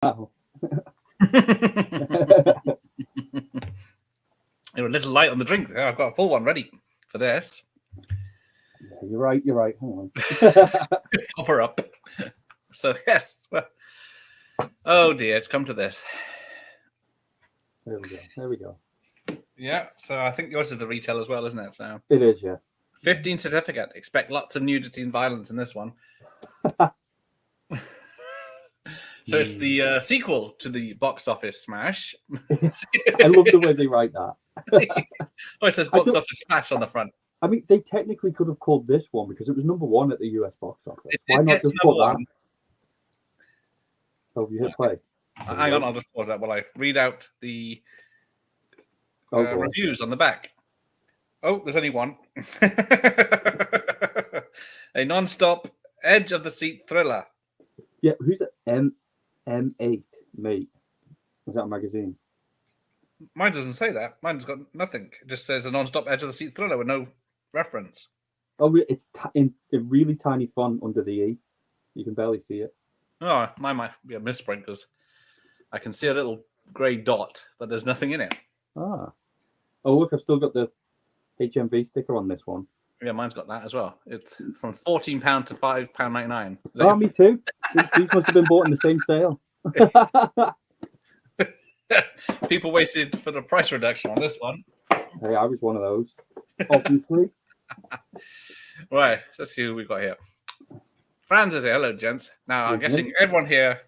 Oh. You're a little light on the drink there. I've got a full one ready for this. Yeah, you're right. Hang on. Top her up. So, yes. Well, oh, dear. It's come to this. There we go. Yeah. So, I think yours is the retail as well, isn't it? So, It is, yeah. 15 certificate. Expect lots of nudity and violence in this one. So, it's the sequel to the box office smash. I love the way they write that. Oh, it says box office smash on the front. I mean, they technically could have called this one because it was number one at the US box office. It Why did not get to just put number that? one. Oh, you hit play. Hang on, I'll just pause that while I read out the Oh, go on. reviews on the back. Oh, there's only one. A non-stop, edge-of-the-seat thriller. Yeah, who's it? M8, mate. Is that a magazine? Mine doesn't say that. Mine's got nothing. It just says a non-stop, edge-of-the-seat thriller with no reference. Oh, it's in really tiny font under the E. You can barely see it. Oh, mine might be a misprint because I can see a little grey dot, but there's nothing in it. Ah. Oh, look, I've still got the HMV sticker on this one. Yeah, mine's got that as well. It's from £14 to £5.99. Oh, me too. These must have been bought in the same sale. People wasted for the price reduction on this one. Hey, I was one of those, obviously. Right, let's see who we got here. Franz is here. Hello, gents. Now, I'm guessing everyone here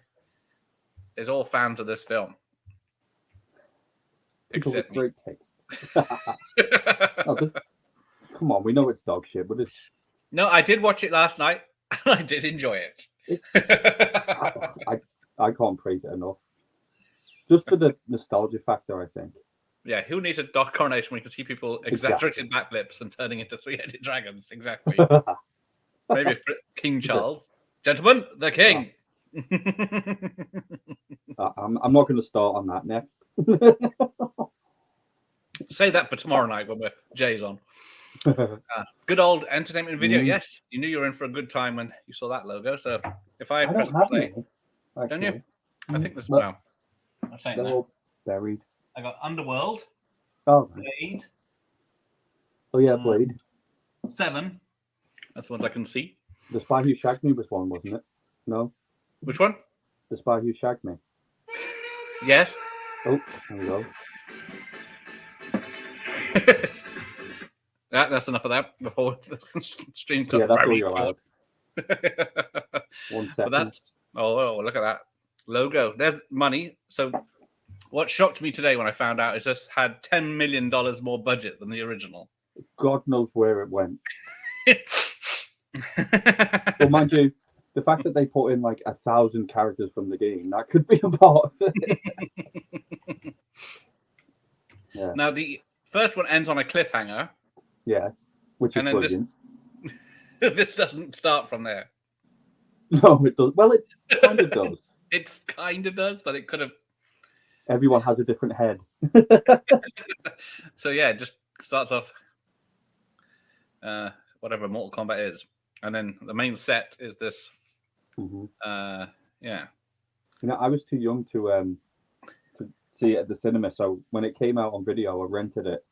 is all fans of this film. Except me. Great taste. Come on, we know it's dog shit, but it's... No, I did watch it last night. I did enjoy it. I can't praise it enough. Just for the nostalgia factor, I think. Yeah, who needs a Dark Coronation when you can see people exaggerating backflips and turning into three-headed dragons? Exactly. Maybe if King Charles. Gentlemen, the king. I'm not going to start on that next. Say that for tomorrow night when Jay's on. Good old entertainment video. Yes, you knew you were in for a good time when you saw that logo. So if I press play, don't you? I think this now. I'm saying they're all buried. I got Underworld. Oh, Blade. Oh yeah, Blade. 7. That's the ones I can see. The Spy Who Shagged Me was one, wasn't it? No. Which one? The Spy Who Shagged Me. Yes. Oh, there we go. That's enough of that before the stream got that's very all short. 1 second. But that's look at that logo. There's money. So what shocked me today when I found out is this had $10 million more budget than the original. God knows where it went. Well, mind you, the fact that they put in like 1,000 characters from the game, that could be a part of it. Yeah. Now the first one ends on a cliffhanger. Yeah, which is brilliant. This doesn't start from there. No, it does. Well, it kind of does. It kind of does, but it could have. Everyone has a different head. So yeah, it just starts off whatever Mortal Kombat is, and then the main set is this. Mm-hmm. Yeah. You know, I was too young to see it at the cinema, so when it came out on video, I rented it,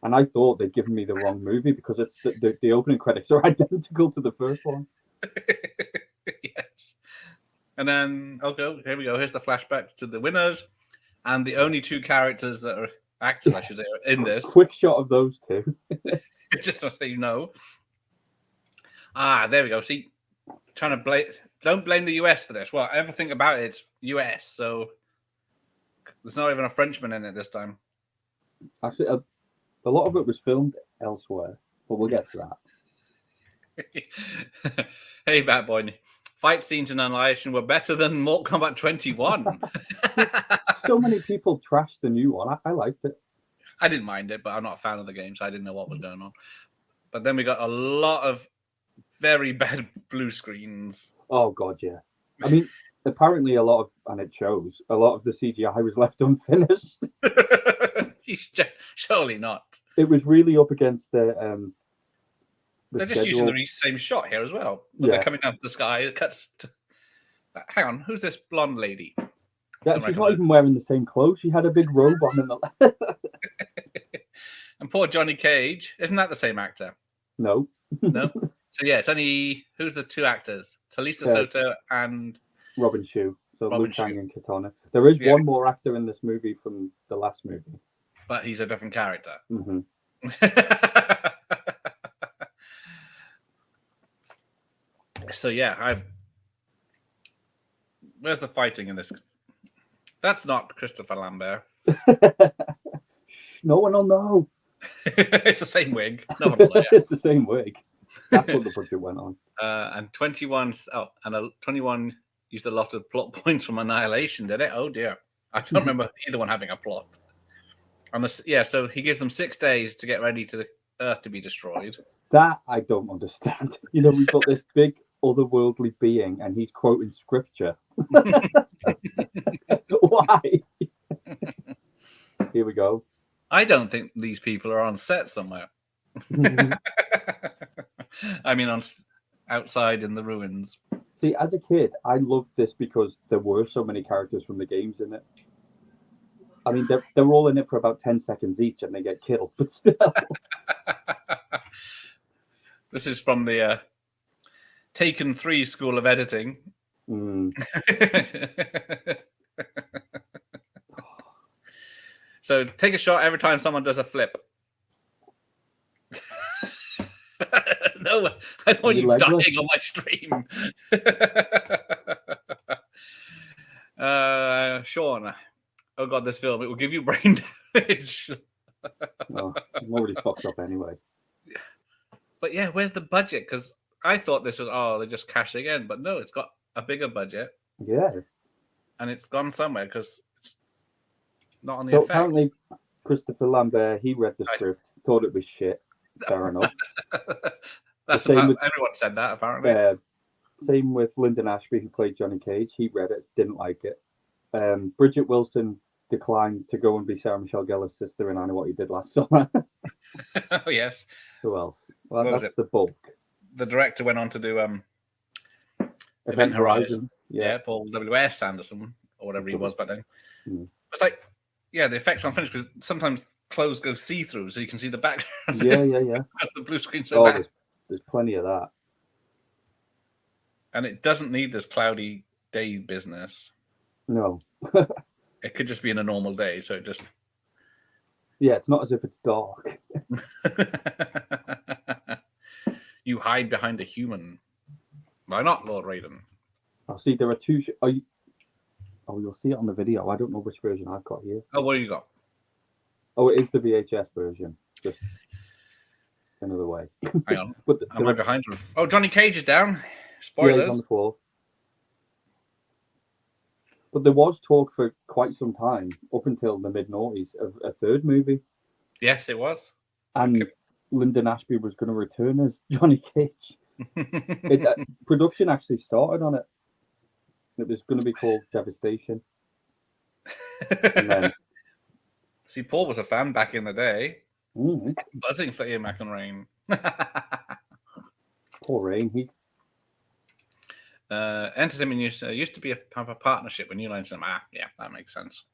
and I thought they'd given me the wrong movie because it's the opening credits are identical to the first one. Yes. And then, okay, here we go. Here's the flashback to the winners, and the only 2 characters that are actors, I should say, are in this. Quick shot of those 2. Just so you know. There we go. See, trying to blame. Don't blame the US for this. Well, everything about it's US, so there's not even a Frenchman in it this time. Actually, a lot of it was filmed elsewhere, but we'll get to that. Hey, Bat Boy. Fight scenes in Annihilation were better than Mortal Kombat 21. So many people trashed the new one. I liked it. I didn't mind it, but I'm not a fan of the game, so I didn't know what was going on. But then we got a lot of very bad blue screens. Oh, God, yeah. I mean, apparently a lot of the CGI was left unfinished. Surely not. It was really up against the they're just using the same shot here as well. Yeah. They're coming down to the sky. It cuts to... Hang on, who's this blonde lady? Yeah, she's not even wearing the same clothes. She had a big robe on in the. And poor Johnny Cage, isn't that the same actor? No. No. So yeah, it's only who's the two actors? Talisa Soto and Robin Shue. So Robin Liu Kang Shue. and Katana. There is one more actor in this movie from the last movie, but he's a different character. Mm-hmm. So yeah, where's the fighting in this? That's not Christopher Lambert. No one will know. It's the same wig. No one will know. It's the same wig. That's what the budget went on. And 21. Oh, and 21 used a lot of plot points from Annihilation, did it? Oh dear, I don't remember either one having a plot. And so he gives them 6 days to get ready to the Earth to be destroyed. That I don't understand. You know, we've got this big otherworldly being, and he's quoting scripture. Why? Here we go. I don't think these people are on set somewhere. I mean, outside in the ruins. See, as a kid, I loved this because there were so many characters from the games in it. I mean, they're all in it for about 10 seconds each, and they get killed, but still. This is from the Taken 3 School of Editing. Mm. So take a shot every time someone does a flip. No, I don't want you dying on my stream. Sean, oh god, this film, it will give you brain damage. Oh, I'm already fucked up anyway. But yeah, where's the budget? Because I thought this was, they're just cashing in. But no, it's got a bigger budget. Yeah. And it's gone somewhere because it's not on the effect. Apparently, Christopher Lambert, he read the script, thought it was shit. Fair enough. Everyone said that, apparently. Same with Lyndon Ashby, who played Johnny Cage. He read it, didn't like it. Bridget Wilson declined to go and be Sarah Michelle Gellar's sister in I Know What You Did Last Summer. Oh, yes. Who else? Well, that's the bulk. The director went on to do Event Horizon. Yeah, Paul W.S. Anderson, or whatever he was back then. It's like, yeah, the effects aren't finished because sometimes clothes go see-through, so you can see the background. Yeah. Because the blue screen's so bad. There's plenty of that. And it doesn't need this cloudy day business. No. It could just be in a normal day, so it just... Yeah, it's not as if it's dark. You hide behind a human. Why not, Lord Raiden? I'll see, there are two... you'll see it on the video. I don't know which version I've got here. Oh, what do you got? Oh, it is the VHS version. Just another way. Hang on. Am I behind you? Oh, Johnny Cage is down. Spoilers. Yeah, he's on the floor. But there was talk for quite some time, up until the mid-noughties, of a third movie. Yes, it was. And Lyndon Ashby was going to return as Johnny Cage. Production actually started on it. It was going to be called Devastation. And then... See, Paul was a fan back in the day. Buzzing for Ian McElrain. Poor Rain. Entertainment used to be a partnership with New Line Cinema. Yeah, that makes sense.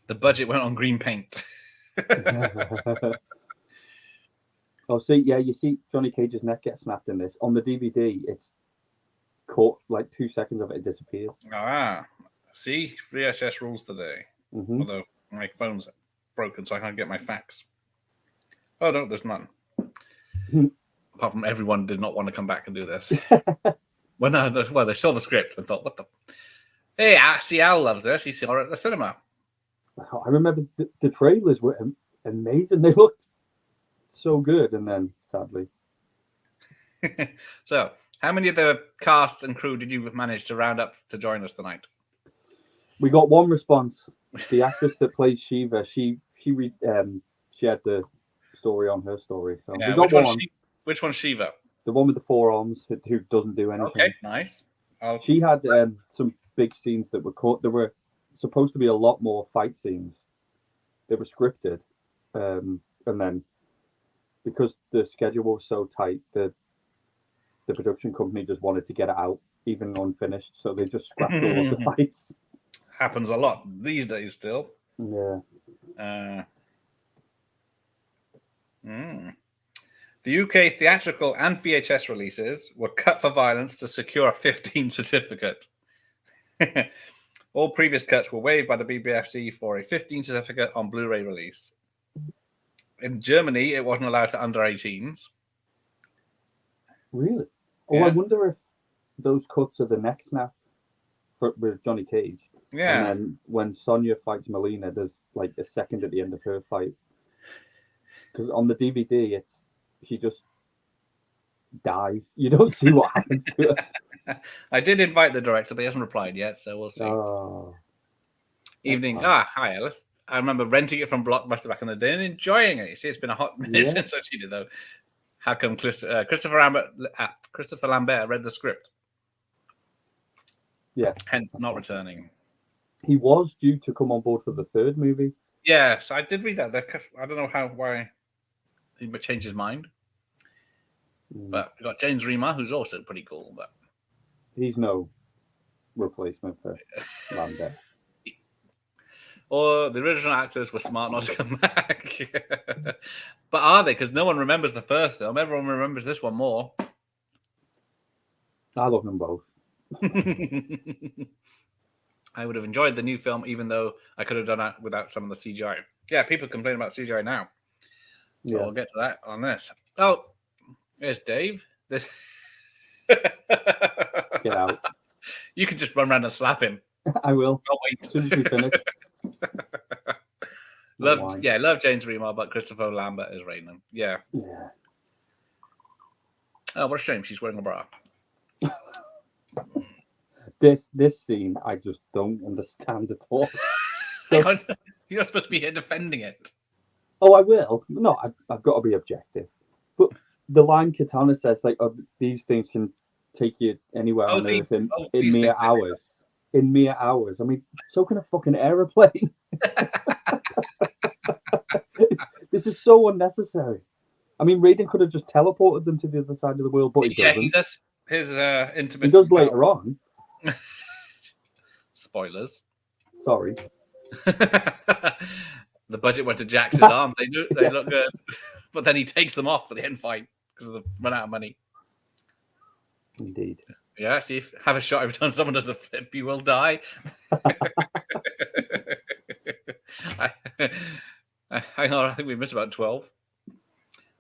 The budget went on green paint. Oh, see, yeah, you see Johnny Cage's neck get snapped in this. On the DVD, it's caught like 2 seconds of it disappears. See, VHS rules today. Although my phone's broken, so I can't get my facts. Oh, no, there's none. Apart from everyone did not want to come back and do this. Well, they saw the script and thought, what the... Hey, see, Al loves this. He saw it at the cinema. I remember the trailers were amazing. They looked so good, and then, sadly. So, how many of the cast and crew did you manage to round up to join us tonight? We got one response. The actress that plays Shiva, she had the story on her story. So yeah, we got which one's Shiva? The one with the forearms who doesn't do anything. Okay, nice. She had some big scenes that were caught. There were supposed to be a lot more fight scenes. They were scripted, and then because the schedule was so tight, the production company just wanted to get it out, even unfinished. So they just scrapped all of the fights. happens a lot these days still. Yeah. The UK theatrical and VHS releases were cut for violence to secure a 15 certificate. All previous cuts were waived by the BBFC for a 15 certificate on Blu-ray release. In Germany, it wasn't allowed to under 18s. Really? Oh, Yeah. I wonder if those cuts are the neck snap with Johnny Cage. Yeah. And then when Sonya fights Melina, there's like a second at the end of her fight. Because on the DVD, she just dies. You don't see what happens to her. I did invite the director, but he hasn't replied yet, so we'll see. Oh, Evening. Hi, Alice. I remember renting it from Blockbuster back in the day and enjoying it. You see, it's been a hot minute since I've seen it, though. How come Christopher Lambert read the script? Yeah. Hence, not returning. He was due to come on board for the third movie. Yeah, so I did read that. I don't know why he changed his mind. But we've got James Remar, who's also pretty cool. But he's no replacement for Lambert. Or the original actors were smart not to come back. But are they? Because no one remembers the first film. Everyone remembers this one more. I love them both. I would have enjoyed the new film, even though I could have done it without some of the CGI. Yeah, people complain about CGI now. So we'll get to that on this. Oh, there's Dave. Get out. You can just run around and slap him. I will. I'll wait. As soon as we finish. Love James Remar, but Christopher Lambert is Raynham. Yeah. Yeah. Oh, what a shame. She's wearing a bra. This scene, I just don't understand at all. So, you're supposed to be here defending it. Oh, I will. No, I've got to be objective. But the line Katana says, like, oh, these things can take you anywhere on Earth in mere hours. In mere hours. I mean, so can a fucking aeroplane. This is so unnecessary. I mean, Raiden could have just teleported them to the other side of the world, but he doesn't. He does his intermittent. He does later on. Spoilers. Sorry. The budget went to Jax's arms. They look good, but then he takes them off for the end fight because of the run out of money. Indeed. Yeah. See, if have a shot every time someone does a flip, you will die. Hang on, I think we missed about 12.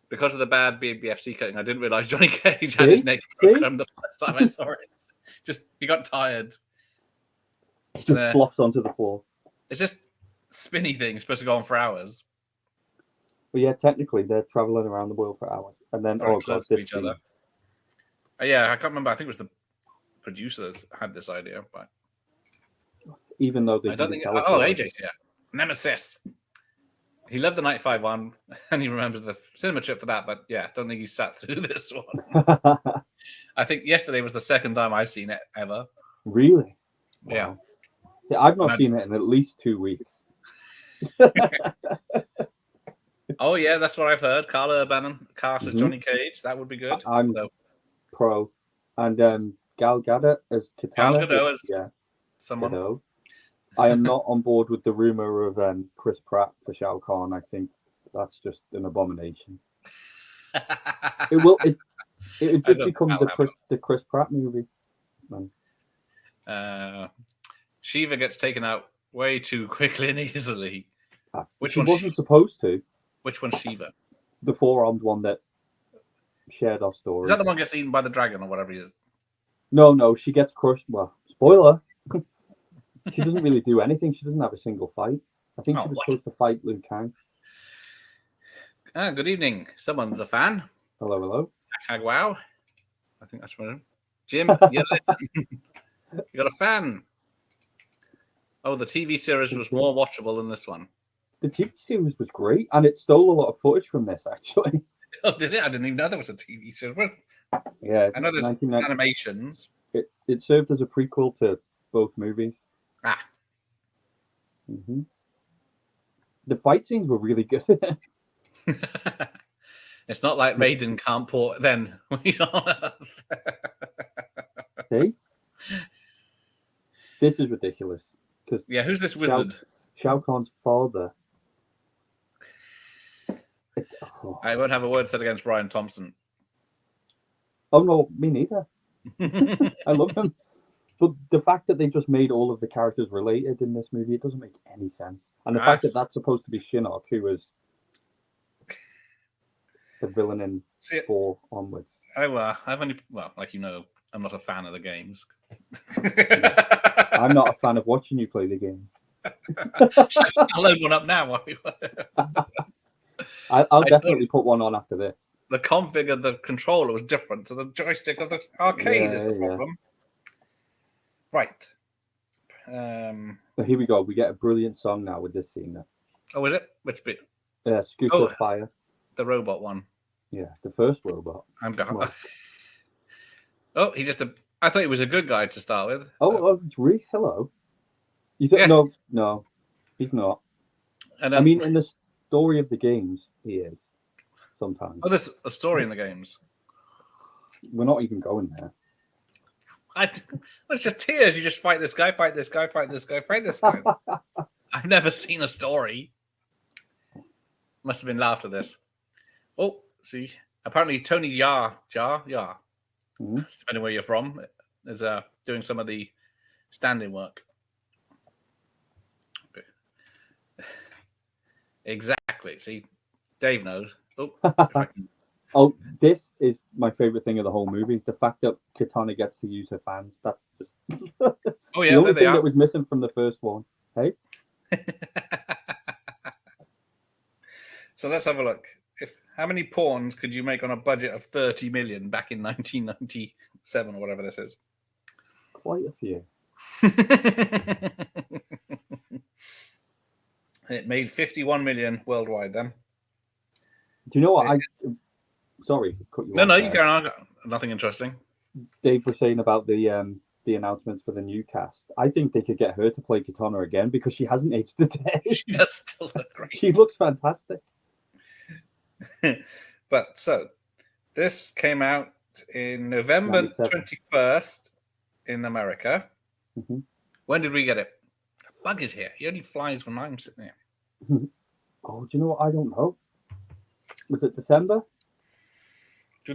Because of the bad BBFC cutting, I didn't realise Johnny Cage had his neck programmed the first time I saw it. Just he got tired. He just flops onto the floor. It's just spinny thing, supposed to go on for hours. But yeah, technically they're traveling around the world for hours, and then close to each other. Yeah, I can't remember. I think it was the producers had this idea, but even though they I don't think. AJ's here. Nemesis. He loved the 95 one, and he remembers the cinema trip for that. But yeah, don't think he sat through this one. I think yesterday was the second time I've seen it ever. Really? Wow. Yeah, I've not seen it in at least 2 weeks. Oh yeah, that's what I've heard. Carla Urban cast as Johnny Cage. That would be good. I'm pro, and Gal Gadot as Katana. Gal Gadot as someone. Gadot. I am not on board with the rumor of Chris Pratt for Shao Kahn. I think that's just an abomination. It will just become the Chris Pratt movie. Shiva gets taken out way too quickly and easily. Which one wasn't supposed to? Which one's Shiva? The four-armed one that shared our story. Is that the one that gets eaten by the dragon or whatever he is? No, she gets crushed. Well, spoiler. She doesn't really do anything. She doesn't have a single fight. I think she was supposed to fight Liu Kang. Good evening. Someone's a fan. Hello. Wow. I think that's one. Jim, you got a fan. Oh, the TV series was more watchable than this one. The TV series was great, and it stole a lot of footage from this, actually. Oh, did it? I didn't even know there was a TV series. Yeah. I know there's animations. It served as a prequel to both movies. Mm-hmm. The fight scenes were really good. It's not like Raiden can't port then when he's on Earth. See? This is ridiculous. Yeah, who's this wizard? Shao Kahn's father. I won't have a word said against Brian Thompson. Oh no, me neither. I love him. But the fact that they just made all of the characters related in this movie, it doesn't make any sense. And the fact that that's supposed to be Shinnok, who was the villain in 4 onwards. I've only, like I'm not a fan of the games. I'm not a fan of watching you play the game. I'll load one up now. I'll definitely put one on after this. The config of the controller was different to the joystick of the arcade is the problem. Right. But here we go. We get a brilliant song now with this scene. Oh, is it? Which bit? Yeah, Scooter Fire. The robot one. Yeah, the first robot. I'm behind. Oh, I thought he was a good guy to start with. Oh, it's Reese. Hello. You think? Yes. No, he's not. And I mean, in the story of the games, he is. Sometimes. Oh, there's a story in the games. We're not even going there. It's just tears. You just fight this guy, fight this guy, fight this guy, fight this guy. I've never seen a story. Must have been laughed at this. Oh, see. Apparently, Tony Jaa, depending where you're from, is doing some of the standing work. Exactly. See, Dave knows. Oh, this is my favorite thing of the whole movie. The fact that Katana gets to use her fans. That's just oh yeah, the only thing that was missing from the first one. Hey. So let's have a look. How many pawns could you make on a budget of 30 million back in 1997 or whatever this is? Quite a few. It made 51 million worldwide then. Do you know what? Sorry, cut you off. No, you go on. Nothing interesting. Dave was saying about the announcements for the new cast. I think they could get her to play Katana again because she hasn't aged a day. She does still look great. She looks fantastic. But so this came out in November 21st in America. Mm-hmm. When did we get it? The bug is here. He only flies when I'm sitting here. Oh, do you know what? I don't know. Was it December? Oh,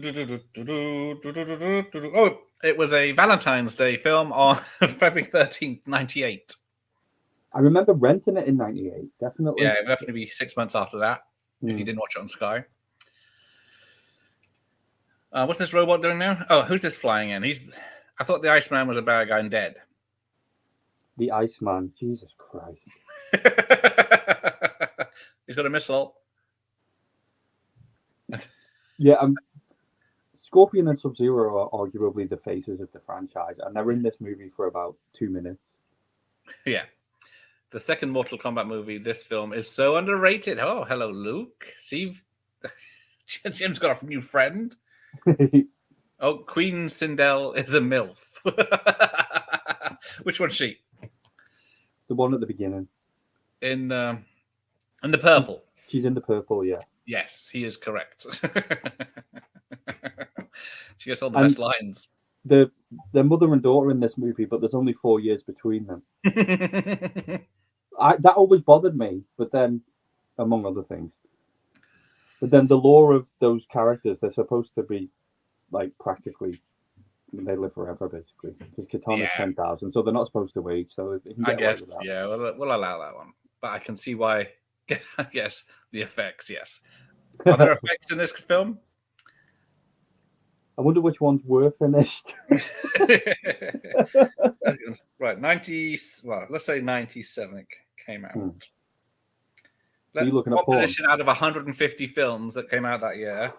it was a Valentine's Day film on February 13th, 98. I remember renting it in 98, definitely. Yeah, it would definitely be 6 months after that, if you didn't watch it on Sky. What's this robot doing now? Oh, who's this flying in? I thought the Iceman was a bad guy and dead. The Iceman, Jesus Christ. He's got a missile. Yeah, Scorpion and Sub-Zero are arguably the faces of the franchise, and they're in this movie for about 2 minutes. Yeah. The second Mortal Kombat movie, this film, is so underrated. Oh, hello, Luke. Steve. Jim's got a new friend. Oh, Queen Sindel is a MILF. Which one's she? The one at the beginning. In the purple. She's in the purple, yeah. Yes, he is correct. She gets all the best lines. They're mother and daughter in this movie, but there's only 4 years between them. That always bothered me, but then, among other things. But then the lore of those characters, they're supposed to be, like, practically, they live forever, basically. Because Katana's 10,000, so they're not supposed to age. So I guess, yeah, we'll allow that one. But I can see why, I guess, the effects, yes. Are there effects in this film? I wonder which ones were finished. Right, let's say 97 it came out. What position out of 150 films that came out that year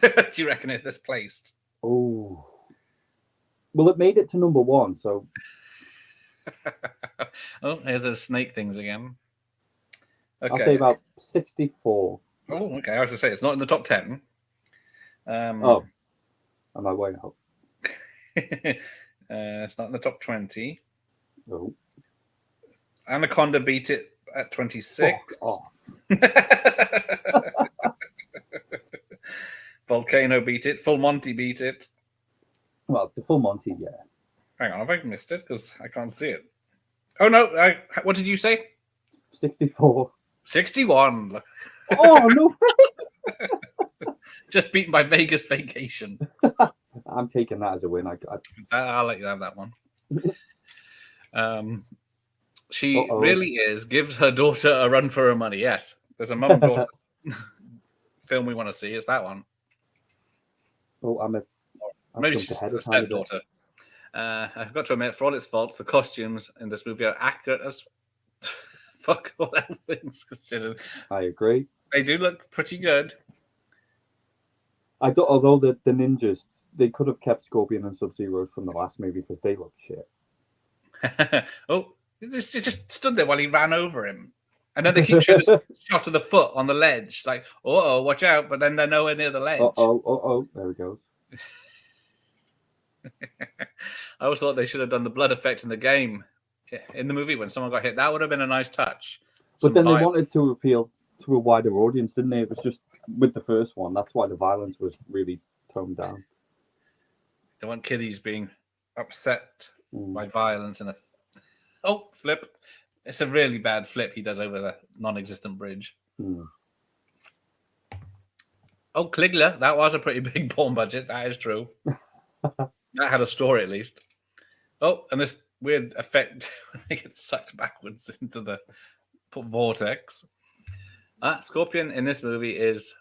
do you reckon it is placed? Oh. Well, it made it to number 1, so... Oh, here's those snake things again. Okay. I'll say about 64. Oh, okay. I was going to say, it's not in the top 10. Oh. Am I way out? It's not in the top 20. No. Anaconda beat it at 26. Oh. Volcano beat it. Full Monty beat it. Well, the Full Monty, yeah. Hang on, have I missed it? Because I can't see it. Oh no! What did you say? 64. 61. Oh no! Just beaten by Vegas Vacation. I'm taking that as a win. I'll let you have that one. She really gives her daughter a run for her money. Yes, there's a mum-daughter film we want to see. Is that one? Oh, maybe she's a stepdaughter. I've got to admit, for all its faults, the costumes in this movie are accurate as fuck, all things considered. I agree. They do look pretty good. Although the ninjas, they could have kept Scorpion and Sub-Zero from the last movie because they look shit. Oh, it just stood there while he ran over him. And then they keep showing this shot of the foot on the ledge. Like, watch out. But then they're nowhere near the ledge. There we go. I always thought they should have done the blood effect in the game. In the movie when someone got hit. That would have been a nice touch. But then they wanted to appeal to a wider audience, didn't they? It was just with the first one. That's why the violence was really toned down. They want kiddies being upset by violence and flip. It's a really bad flip he does over the non-existent bridge. Oh, Kligler, that was a pretty big porn budget. That is true. That had a story at least. Oh, and this weird effect, I think it sucked backwards into the vortex. Scorpion in this movie is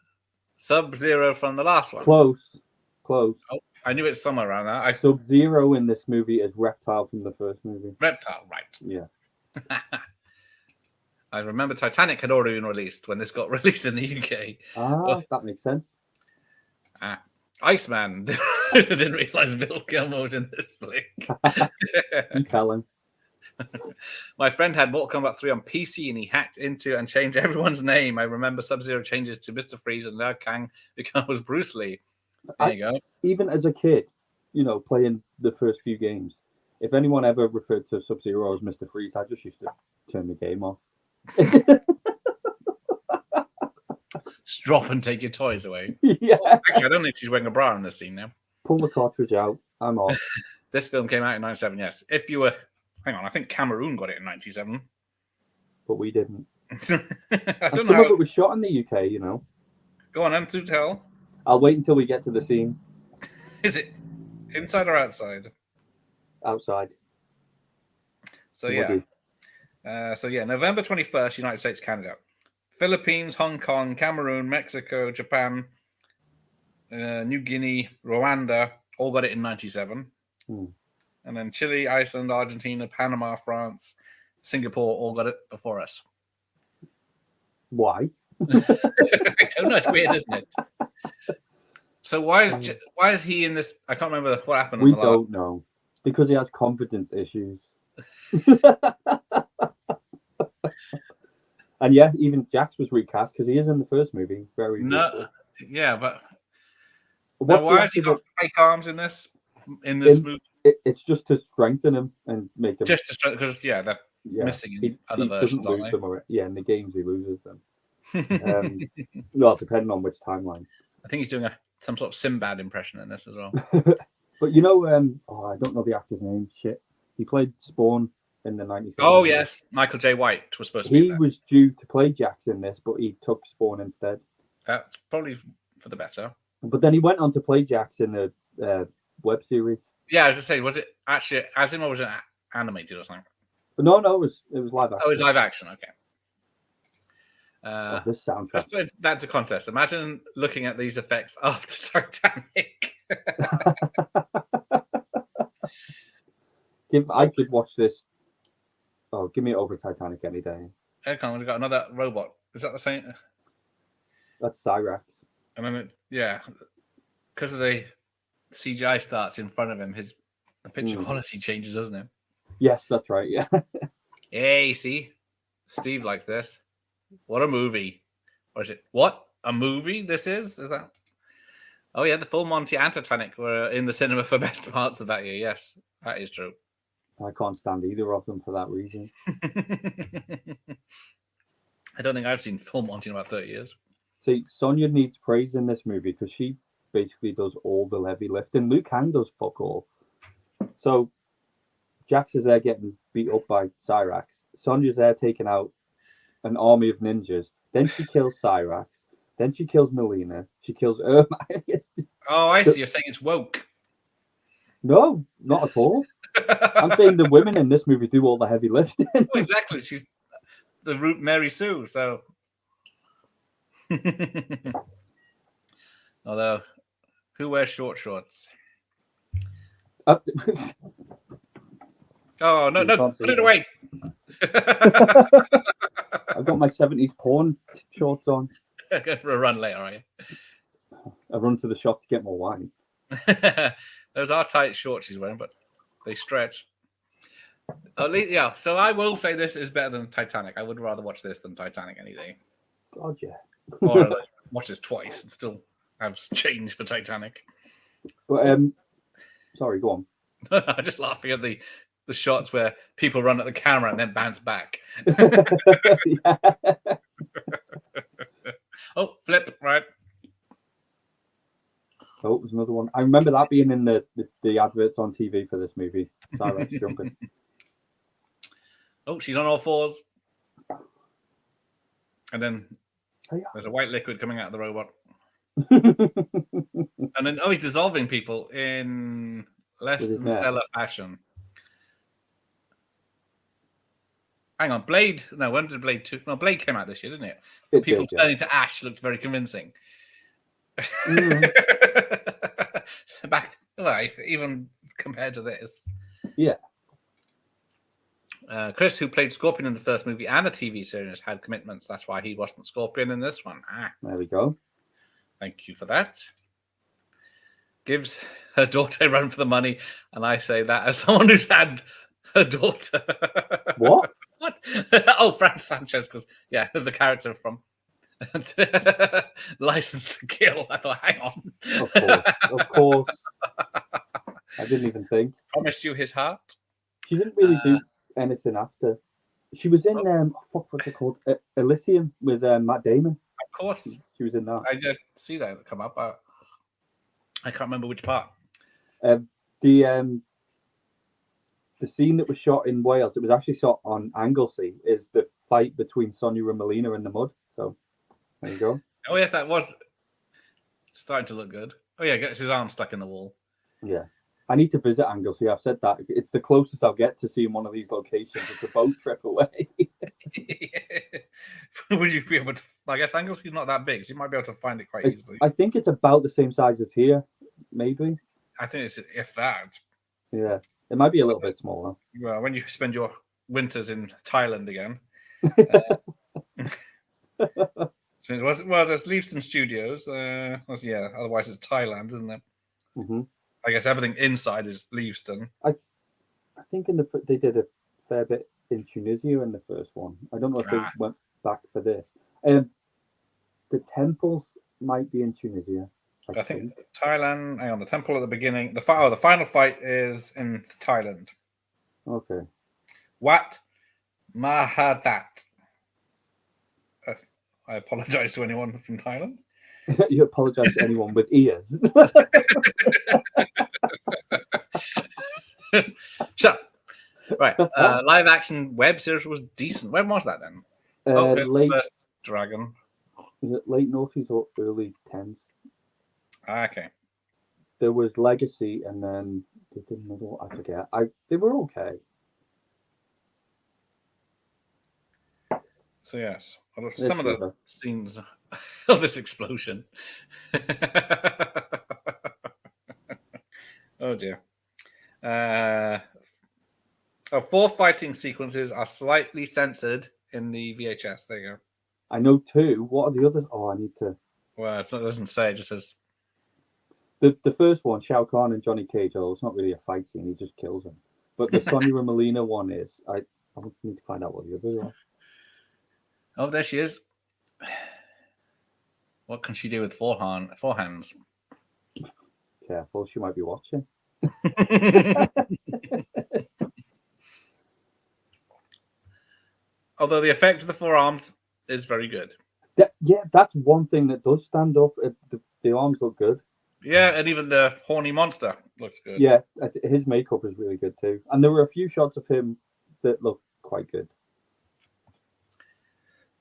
Sub-Zero from the last one. Close. Oh, I knew it's somewhere around that. Sub-Zero in this movie is Reptile from the first movie. Reptile, right. Yeah. I remember Titanic had already been released when this got released in the UK. That makes sense. Iceman. I didn't realise Bill Gilmore was in this flick. You tell him. My friend had Mortal Kombat 3 on PC and he hacked into and changed everyone's name. I remember Sub-Zero changes to Mr. Freeze and Liu Kang becomes Bruce Lee. There you go. Even as a kid, playing the first few games, if anyone ever referred to Sub-Zero as Mr. Freeze, I just used to turn the game off. Just drop and take your toys away. Yeah. Actually, I don't think she's wearing a bra in this scene now. Pull the cartridge out. I'm off. This film came out in 97, yes. If you were... Hang on, I think Cameroon got it in 97. But we didn't. I don't know. Some of it was shot in the UK, Go on, to tell. I'll wait until we get to the scene. Is it inside or outside? Outside. So, yeah. November 21st, United States, Canada. Philippines, Hong Kong, Cameroon, Mexico, Japan, New Guinea, Rwanda, all got it in 97. And then Chile, Iceland, Argentina, Panama, France, Singapore all got it before us. Why? I don't know. It's weird, isn't it? So why is he in this? I can't remember what happened. We don't know. Because he has confidence issues. And yeah, even Jax was recast because he is in the first movie. Yeah, but why has he got fake arms in this movie? It's just to strengthen him and make him just to strengthen because they're missing in other versions, aren't they? In the games he loses them. Well, depending on which timeline. I think he's doing some sort of Sinbad impression in this as well. But I don't know the actor's name. Shit, he played Spawn in the 90s. Oh yes, Michael J. White was supposed to be. He was due to play Jax in this, but he took Spawn instead. That's probably for the better. But then he went on to play Jax in the web series. Yeah, I was going to say, was it actually as him or was it animated or something? No, it was live action. Oh, it was live action. Okay. This soundtrack. Let's put that to contest. Imagine looking at these effects after Titanic. I could watch this. Oh, give me over Titanic any day. Okay, we've got another robot. Is that the same? That's Cyrax. I mean, yeah, because of the CGI starts in front of him, the picture quality changes, doesn't it? Yes, that's right. Yeah. Hey, see, Steve likes this. What a movie! Or is it what a movie? This is that? Oh yeah, the Full Monty and Titanic were in the cinema for best parts of that year. Yes, that is true. I can't stand either of them for that reason. I don't think I've seen Full Monty in about 30 years. See, Sonya needs praise in this movie because she basically does all the heavy lifting. Liu Kang does fuck all. So Jax is there getting beat up by Cyrax. Sonya's there taking out an army of ninjas. Then she kills Cyrax. Then she kills Melina. She kills Irma. Oh, I see. You're saying it's woke. No, not at all. I'm saying the women in this movie do all the heavy lifting. Well, exactly. She's the root Mary Sue, so. Although, who wears short shorts? Oh, no, put it away. I've got my 70s porn shorts on. Go for a run later, are you? I run to the shop to get more wine. Those are tight shorts she's wearing, but they stretch. At least, yeah. So I will say this is better than Titanic. I would rather watch this than Titanic any day. God, yeah. Or watch this twice and still have change for Titanic. But sorry, go on. I'm just laughing at the shots where people run at the camera and then bounce back. Yeah. Oh, flip, right. Oh, there's another one. I remember that being in the adverts on TV for this movie. Cyrax jumping. Oh, she's on all fours. And then there's a white liquid coming out of the robot. And then, he's dissolving people in less than stellar fashion. Hang on, Blade. No, when did Blade 2? No, Blade came out this year, didn't it? People turning to ash looked very convincing. So back, even compared to this. Yeah. Chris, who played Scorpion in the first movie and the TV series, had commitments. That's why he wasn't Scorpion in this one. There we go. Thank you for that. Gives her daughter a run for the money, and I say that as someone who's had her daughter. What? What? Oh, Fran Sanchez, because the character from License to Kill. I thought, hang on. Of course. I didn't even think. Promised you his heart. She didn't really do anything after. She was in what's it called? Elysium with Matt Damon. Of course, she was in that. I did see that come up. I can't remember which part. The scene that was shot in Wales, it was actually shot on Anglesey, is the fight between Sonya and Melina in the mud. So there you go. Oh yes, that was starting to look good. Oh yeah, gets his arm stuck in the wall. Yeah. I need to visit Anglesey. I've said that. It's the closest I'll get to seeing one of these locations. It's a boat trip away. Would you be able to? I guess Anglesey's not that big, so you might be able to find it quite easily. I think it's about the same size as here, maybe. I think it's if that. Yeah, it might be a little bit smaller. Well, when you spend your winters in Thailand again. So it was, there's Leavesden Studios. Otherwise it's Thailand, isn't it? Mm-hmm. I guess everything inside is Leavesden. I think they did a fair bit in Tunisia in the first one. I don't know if they went back for this. The temples might be in Tunisia. I think Thailand. Hang on, the temple at the beginning. The final fight is in Thailand. Okay. Wat Mahadat. I apologize to anyone from Thailand. You apologize to anyone with ears. So, right, live action web series was decent. When was that then? Late the first Dragon. Is it late noughties or early 10s? Okay. There was Legacy, and then they did another one. I forget. They were okay. So yes, some of the scenes of this explosion. Oh dear. 4 fighting sequences are slightly censored in the VHS. There you go. I know 2. What are the others? Oh, I need to. Well, it doesn't say. It just says. The first one, Shao Kahn and Johnny Cage. Oh, it's not really a fight scene. He just kills him. But the Sonya and Melina one is. I need to find out what the others are. Oh, there she is. What can she do with 4 hands? Careful, she might be watching. Although the effect of the 4 arms is very good. That's one thing that does stand up. The arms look good. Yeah, and even the horny monster looks good. Yeah, his makeup is really good too. And there were a few shots of him that looked quite good.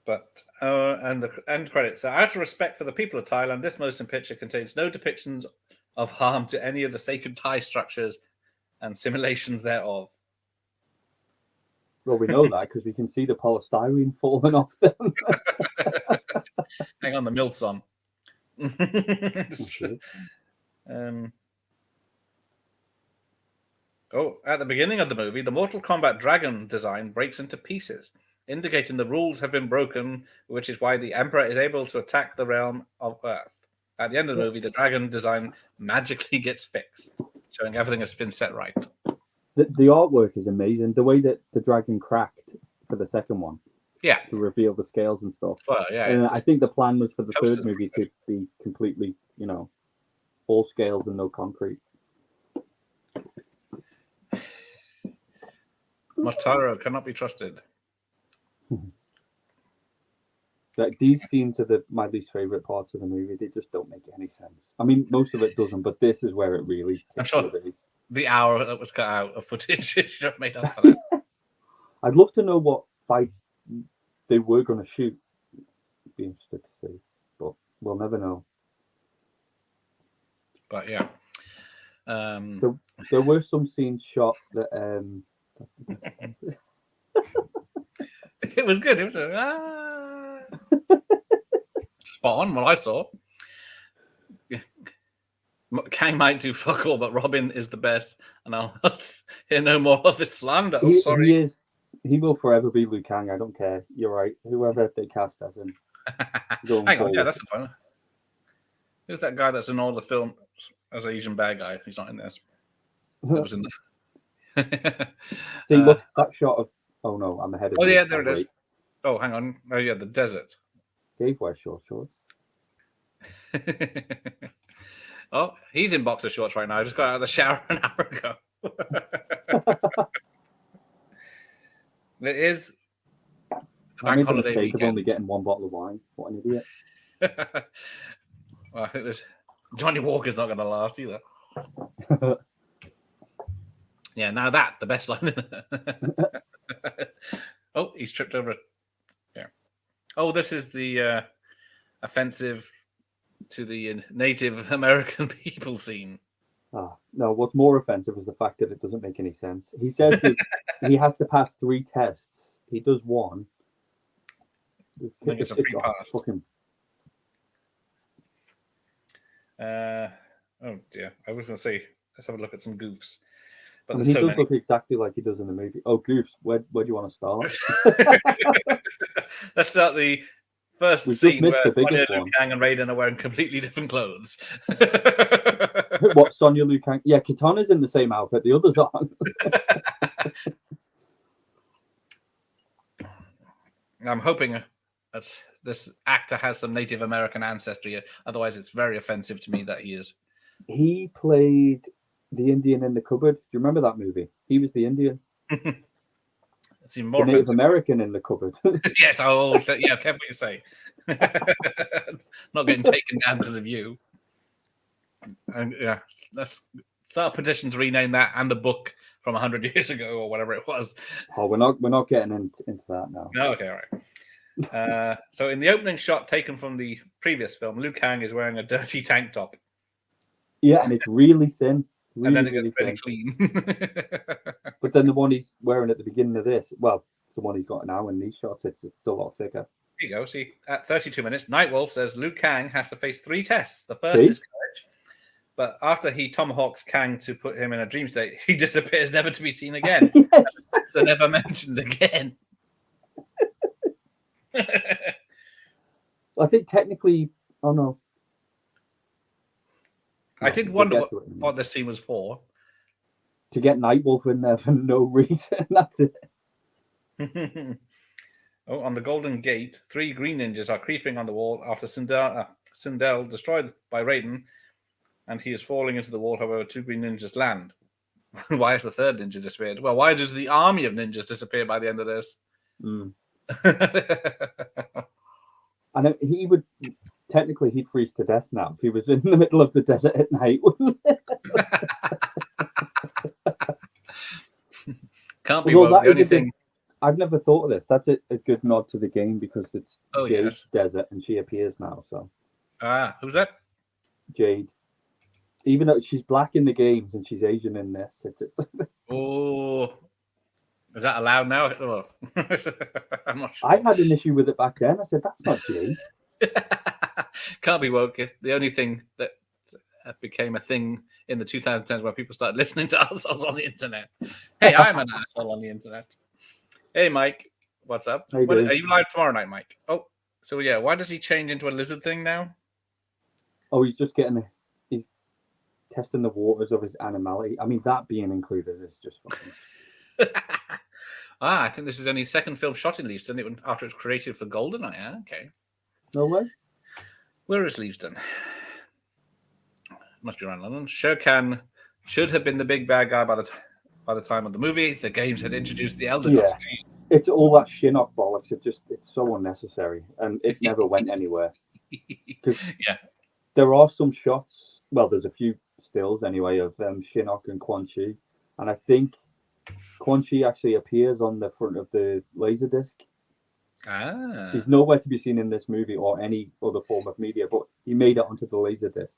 But and the end credits. So, out of respect for the people of Thailand, this motion picture contains no depictions of harm to any of the sacred Thai structures and simulations thereof. Well, we know that because we can see the polystyrene falling off them. Hang on, the milk's on. At the beginning of the movie, the Mortal Kombat dragon design breaks into pieces, indicating the rules have been broken, which is why the Emperor is able to attack the realm of Earth. At the end of the movie, the dragon design magically gets fixed, showing everything has been set right. The artwork is amazing. The way that the dragon cracked for the second one. Yeah. To reveal the scales and stuff. Well, yeah. And I think the plan was for the third movie to be completely, all scales and no concrete. Motaro cannot be trusted. Like, these scenes are my least favorite parts of the movie. They just don't make any sense. I mean, most of it doesn't, but this is where it really. I'm sure the hour that was cut out of footage should have made up for that. I'd love to know what fights they were going to shoot. Be interested to see, but we'll never know. But yeah, there were some scenes shot that. It was good. It was spot on what I saw. Kang might do fuck all, but Robin is the best, and I'll hear no more of this slander. Oh, sorry. He will forever be Liu Kang. I don't care. You're right. Whoever they cast as him. Hang on, yeah, that's the point. Who's that guy that's in all the films as an Asian bad guy? He's not in this. That was in the. See, look, that shot of. Oh no, I'm ahead of. Oh yeah, there it is. Oh, hang on. Oh yeah, the desert. Dave wears short shorts. Oh, he's in boxer shorts right now. I just got out of the shower an hour ago. It is bank holiday weekend. Of only getting one bottle of wine. What an idiot. Well, I think Johnny Walker's not going to last either. Yeah, now the best line. Oh, he's tripped over it. Yeah. Oh, this is the offensive to the Native American people scene. Oh, no, what's more offensive is the fact that it doesn't make any sense. He says that he has to pass 3 tests. He does one. I think it's a free pass. Oh dear. I was going to say, let's have a look at some goofs. But he does look exactly like he does in the movie. Oh, goofs. Where do you want to start? Let's start the first scene where Sonya, Liu Kang, and Raiden are wearing completely different clothes. What, Sonya, Liu Kang? Yeah, Kitana's in the same outfit. The others aren't. I'm hoping that this actor has some Native American ancestry. Otherwise, it's very offensive to me that he is. He played the Indian in the cupboard. Do you remember that movie? He was the Indian. It's even more the Native American in the cupboard. Yes, I always say, yeah, careful what you say. Not getting taken down because of you. And yeah, let's start a petition to rename that and the book from 100 years ago or whatever it was. Oh, we're not getting into that now. No, okay, all right. So in the opening shot taken from the previous film, Liu Kang is wearing a dirty tank top. Yeah, and it's really thin. And then it gets really clean. But then the one he's wearing at the beginning of this, well, the one he's got now in these shots, it's still a lot thicker. Here you go. See, at 32 minutes, Nightwolf says Liu Kang has to face 3 tests. The first is courage, but after he tomahawks Kang to put him in a dream state, he disappears, never to be seen again. Yes. So never mentioned again. I think technically, oh no. I did wonder what this scene was for. To get Nightwolf in there for no reason. That's it. Oh, on the Golden Gate, 3 green ninjas are creeping on the wall after Sindel destroyed by Raiden, and he is falling into the wall. However, 2 green ninjas land. Why has the 3rd ninja disappeared? Well, why does the army of ninjas disappear by the end of this? Mm. And he would technically he'd freeze to death now if he was in the middle of the desert at night, wouldn't it? Can't be woke. The only thing I've never thought of this. That's a good nod to the game because it's Jade's desert and she appears now. So who's that? Jade. Even though she's black in the games and she's Asian in this. Oh, is that allowed now? Oh. I'm not sure. I had an issue with it back then. I said, that's not Jade. Can't be woke. The only thing that became a thing in the 2010s where people started listening to assholes on the internet. Hey, I'm an asshole on the internet. Hey, Mike. What's up? Are you live tomorrow night, Mike? Oh, so yeah. Why does he change into a lizard thing now? Oh, he's just he's testing the waters of his animality. I mean, that being included is just fucking... I think this is only his second film shot in Leavesden after it was created for GoldenEye. Yeah, okay. No way. Where is Leavesden? Must be around London. Shere Khan should have been the big bad guy by the time of the movie. The games had introduced the Elder Gods. It's all that Shinnok bollocks. It's so unnecessary, and it never went anywhere. Yeah, there are some shots. Well, there's a few stills anyway of Shinnok and Quan Chi, and I think Quan Chi actually appears on the front of the Laserdisc. He's nowhere to be seen in this movie or any other form of media, but he made it onto the Laserdisc.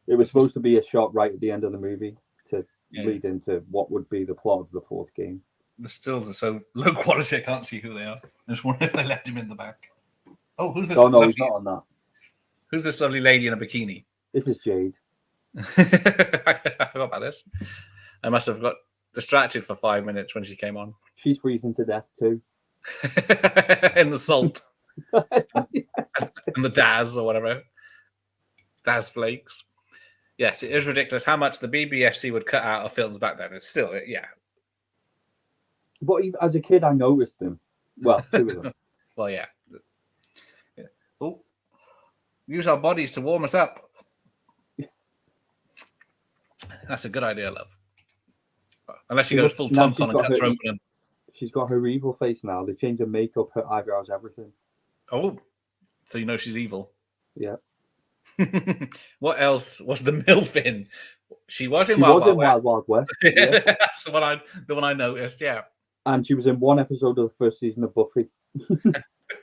It was supposed to be a shot right at the end of the movie to lead into what would be the plot of the fourth game. The stills are so low quality, I can't see who they are. I just wonder if they left him in the back. Oh, who's this? Oh, no, he's not on that. Who's this lovely lady in a bikini? This is Jade. I forgot about this. I must have got distracted for 5 minutes when she came on. She's freezing to death too. In the salt. And the Daz or whatever. Daz flakes. Yes, it is ridiculous how much the BBFC would cut out of films back then. It's still, yeah. But as a kid, I noticed them. Well, two of them. Well, yeah. Oh, use our bodies to warm us up. That's a good idea, love. Unless she goes full tum-tum and cuts her open. She's got her evil face now. They changed her makeup, her eyebrows, everything. Oh, so you know she's evil. Yeah. What else was the MILF in? She was in Wild Wild West. Yeah. That's the one I noticed, yeah. And she was in one episode of the first season of Buffy.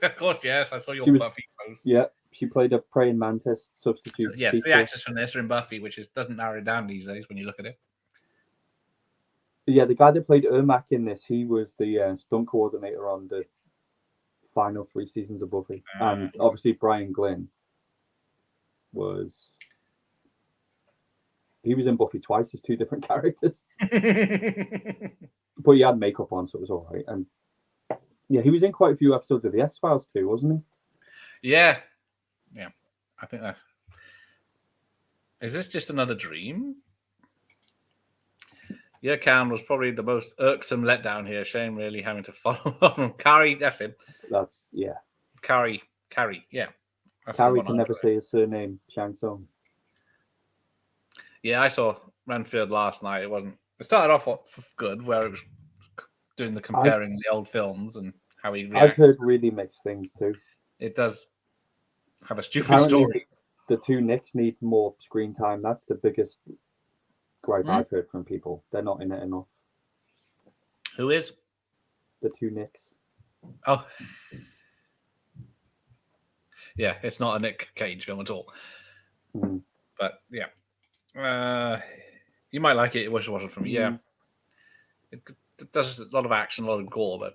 Of course, yes. I saw your Buffy post. Yeah, she played a praying mantis substitute. So, yeah, 3 actors from this are in Buffy, which doesn't narrow it down these days when you look at it. Yeah, the guy that played Ermac in this, he was the stunt coordinator on the final 3 seasons of Buffy. And obviously Brian Glynn he was in Buffy twice as 2 different characters. But he had makeup on, so it was all right. And yeah, he was in quite a few episodes of the X-Files too, wasn't he? Yeah. I think that's... Is this just another dream? Yeah, Khan was probably the most irksome letdown here. Shame really having to follow up from Carrie. That's him. Carrie. Yeah. Carrie can never say his surname. Shang Tsung. Yeah, I saw Renfield last night. It started off good, where it was doing the comparing the old films and how he reacted. I've heard really mixed things too. It does have a stupid story. The 2 Nicks need more screen time. That's the biggest gripe I've heard from people. They're not in it enough. Who is? The 2 Nicks. Oh. Yeah, it's not a Nick Cage film at all. But yeah. You might like it. It wasn't for me. Yeah. It does a lot of action, a lot of gore, but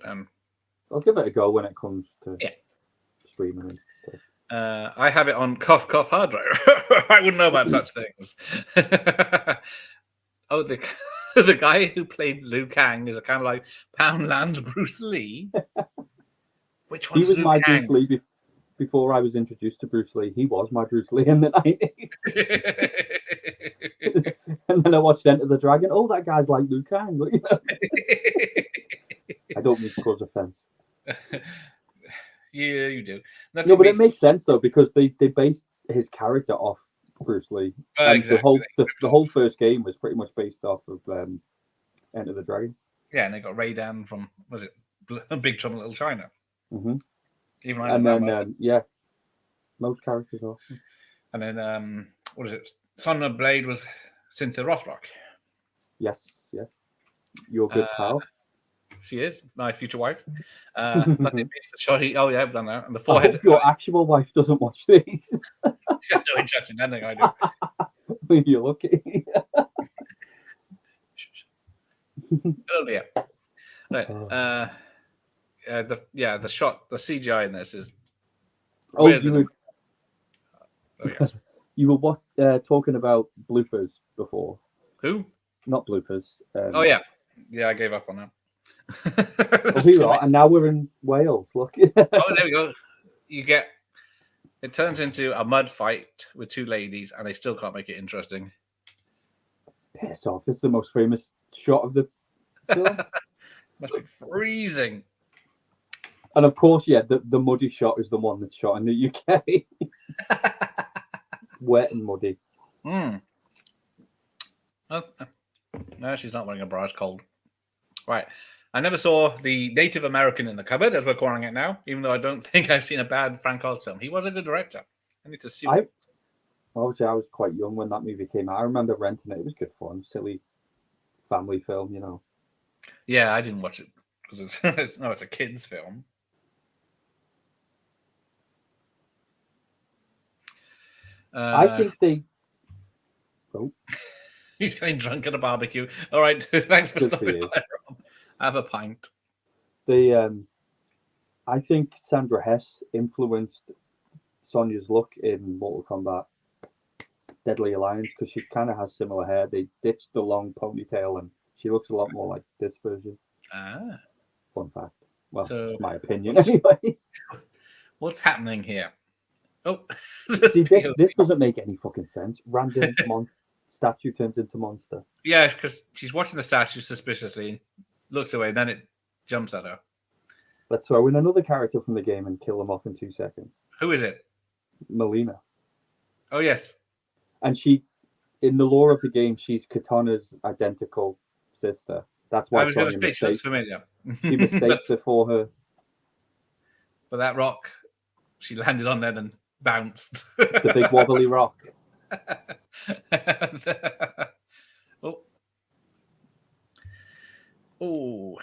I'll give it a go when it comes to streaming and stuff. I have it on cough hard drive. I wouldn't know about such things. Oh, the guy who played Liu Kang is a kind of like Poundland Bruce Lee. Which one's He was Liu Kang? Bruce Lee before I was introduced to Bruce Lee. He was my Bruce Lee in the 90s. And then I watched Enter the Dragon. Oh, that guy's like Liu Kang. You know? I don't mean to cause offense. Yeah, you do. No, but it makes sense though, because they based his character off Bruce Lee. And exactly. The whole first game was pretty much based off of Enter the Dragon. Yeah, and they got Raiden from, was it Big Trouble in Little China? Mm-hmm. Even most characters are. And then what is it? Son of Blade was Cynthia Rothrock. Yes, yes. Your good pal. She is my future wife. Nothing beats the shoddy. Oh yeah, I've done that. And the I forehead. hope your actual wife doesn't watch these. She has no interest in anything I do. You're lucky. Oh yeah. Right. The shot, the CGI in this is. Oh, you Oh yes. You were talking about bloopers before. Who? Not bloopers. Oh yeah, I gave up on that. Oh, here we are, and now we're in Wales. Look. Oh, there we go. It turns into a mud fight with two ladies, and they still can't make it interesting. Piss off! It's the most famous shot of the film. Must be freezing. And of course, yeah, the muddy shot is the one that's shot in the UK. Wet and muddy. No, she's not wearing a bra. It's cold. Right. I never saw the Native American in the Cupboard, as we're calling it now, even though I don't think I've seen a bad Frank Oz film. He was a good director. I need to see it. Obviously, I was quite young when that movie came out. I remember renting it. It was good fun. Silly family film, you know. Yeah, I didn't watch it because it's a kid's film. I think they... Oh. He's getting drunk at a barbecue. All right, thanks for stopping by, Rob. Have a pint. I think Sandra Hess influenced Sonya's look in Mortal Kombat Deadly Alliance because she kind of has similar hair. They ditched the long ponytail and she looks a lot more like this version. Fun fact. Well, so, my opinion anyway. What's happening here? Oh, see, this doesn't make any fucking sense. Random statue turns into monster. Yeah, because she's watching the statue suspiciously, looks away, then it jumps at her. Let's throw in another character from the game and kill them off in 2 seconds. Who is it? Melina. Oh, yes. And she, in the lore of the game, she's Katana's identical sister. That's why I was going to say she looks familiar. She mistakes her for her. But that rock, she landed on then and bounced. The big wobbly rock. Oh,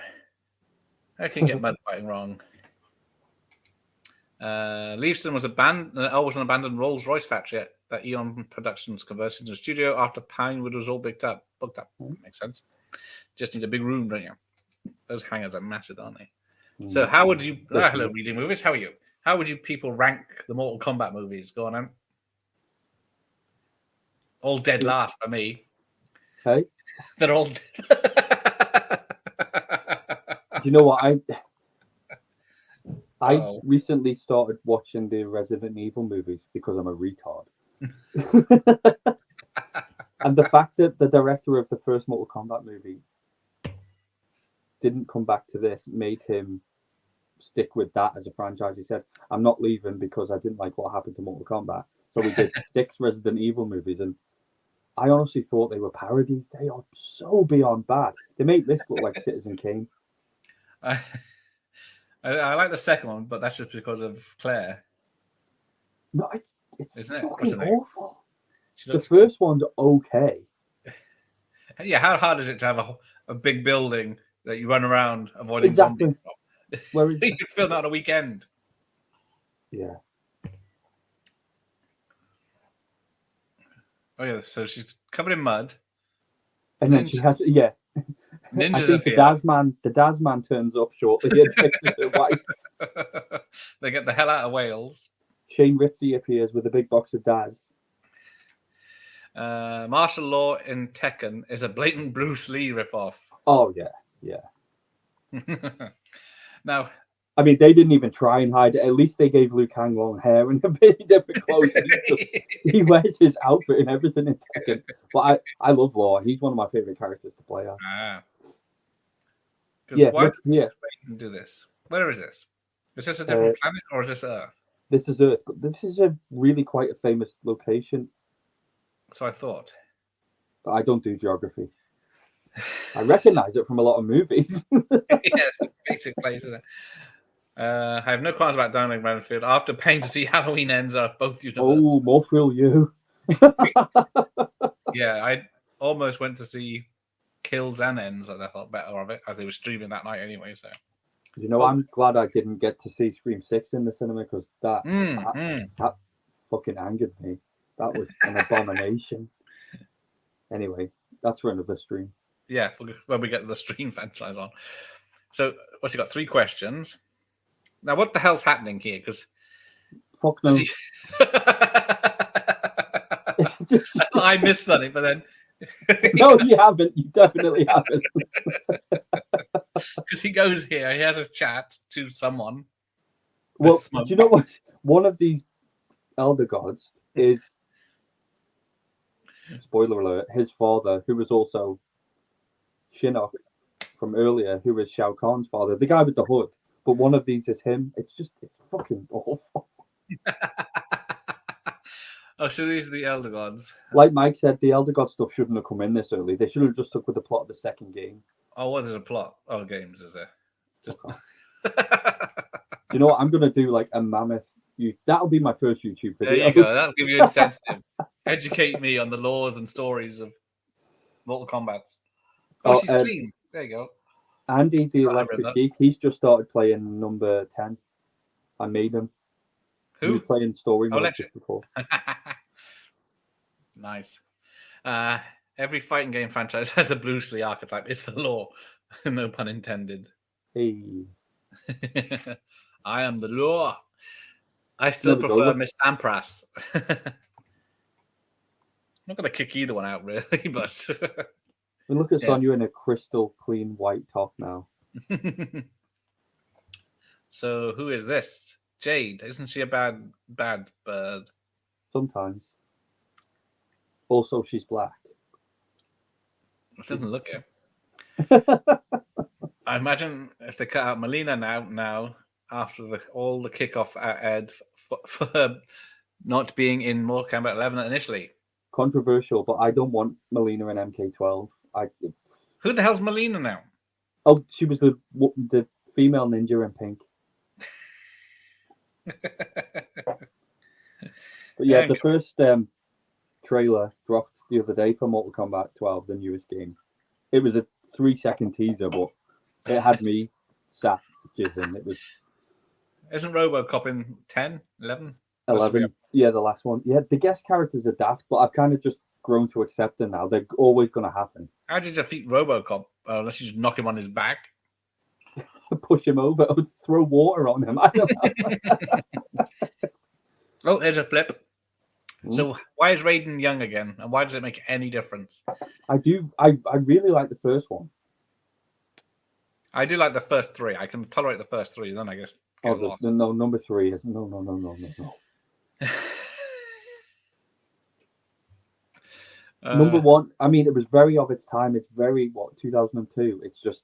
I can get mud fighting wrong. Leavesden was an abandoned Rolls-Royce factory that Eon Productions converted into a studio after Pinewood was all booked up. Makes sense. Just need a big room, don't you? Those hangars are massive, aren't they? So how would you... hello, Reading Movies. How are you? How would you people rank the Mortal Kombat movies? Go on, Em. All dead last for me. Hey? They're all dead. You know what? I recently started watching the Resident Evil movies because I'm a retard. And the fact that the director of the first Mortal Kombat movie didn't come back to this made him stick with that as a franchise. He said, I'm not leaving because I didn't like what happened to Mortal Kombat. So we did 6 Resident Evil movies, and I honestly thought they were parodies. They are so beyond bad. They make this look like Citizen Kane. I like the second one, but that's just because of Claire. No, it's isn't it? fucking awful. The first one's okay. Yeah, how hard is it to have a big building that you run around avoiding zombies? Where you could film that on a weekend. Yeah. Oh yeah, so she's covered in mud. And then she has Ninjas I think the Dazman turns up shortly and fixes her wife. They get the hell out of Wales. Shane Ritzy appears with a big box of Daz. Martial law in Tekken is a blatant Bruce Lee ripoff. Oh yeah. Now, I mean, they didn't even try and hide it. At least they gave Liu Kang long hair and a bit different clothes. He wears his outfit and everything in Tekken. But I love Law. He's one of my favorite characters to play as. Why do this? Where is this? Is this a different planet or is this Earth? This is Earth. This is a really quite a famous location. So I thought. But I don't do geography. I recognize it from a lot of movies. Yes, basic place. I have no qualms about downloading Battlefield. After paying to see Halloween Ends are both universal. Oh, more thrill you. Yeah, I almost went to see kills and ends, but I thought better of it as they were streaming that night anyway. So, You know, I'm glad I didn't get to see Scream 6 in the cinema because that fucking angered me. That was an abomination. Anyway, that's for another stream. Yeah, when we get the stream franchise on. So, what's he got? 3 questions. Now, what the hell's happening here? Because fuck no. I missed something, but then no, you haven't. You definitely haven't. Because he goes here, he has a chat to someone. Well, do you know what? One of these elder gods is, spoiler alert, his father, who was also Shinnok from earlier, who was Shao Kahn's father, the guy with the hood. But one of these is him. It's fucking awful. Oh, so these are the elder gods. Like Mike said, the elder god stuff shouldn't have come in this early. They should have just stuck with the plot of the second game. Oh, well, there's a plot. Oh, games, is there? Just... You know what? I'm going to do like a mammoth. That'll be my first YouTube video. There you go. That'll give you incentive. Educate me on the laws and stories of Mortal Kombat. Oh, she's clean. There you go. Andy, the Electric Geek, he's just started playing number 10. I made him. Who? He was playing story mode before. Nice. Every fighting game franchise has a Bruce Lee archetype. It's the law. No pun intended. Hey. I am the law. I still prefer Miss Sampras. I'm not going to kick either one out, really, but... And look at Sonya in a crystal clean white top now. So, who is this? Jade. Isn't she a bad bird? Sometimes. Also, she's black. It doesn't look it. I imagine if they cut out Melina now after all the kickoff at Ed for not being in Mortal Kombat 11 initially. Controversial, but I don't want Melina in MK12. Who the hell's Melina now? Oh, she was the female ninja in pink. But yeah, the first trailer dropped the other day for Mortal Kombat 12, the newest game. It was a 3-second teaser, but it had me sat jizzing. It was. Isn't RoboCop in 10, 11? 11. Yeah, the last one. Yeah, the guest characters are daft, but I've kind of just grown to accept them now. They're always going to happen. How did you defeat RoboCop? Unless you just knock him on his back. Push him over or throw water on him. I don't know. Oh, there's a flip. So why is Raiden young again? And why does it make any difference? I really like the first one. I do like the first 3. I can tolerate the first 3, then I guess. No, number 3 is no. Number 1, I mean, it was very of its time. It's very 2002. It's just,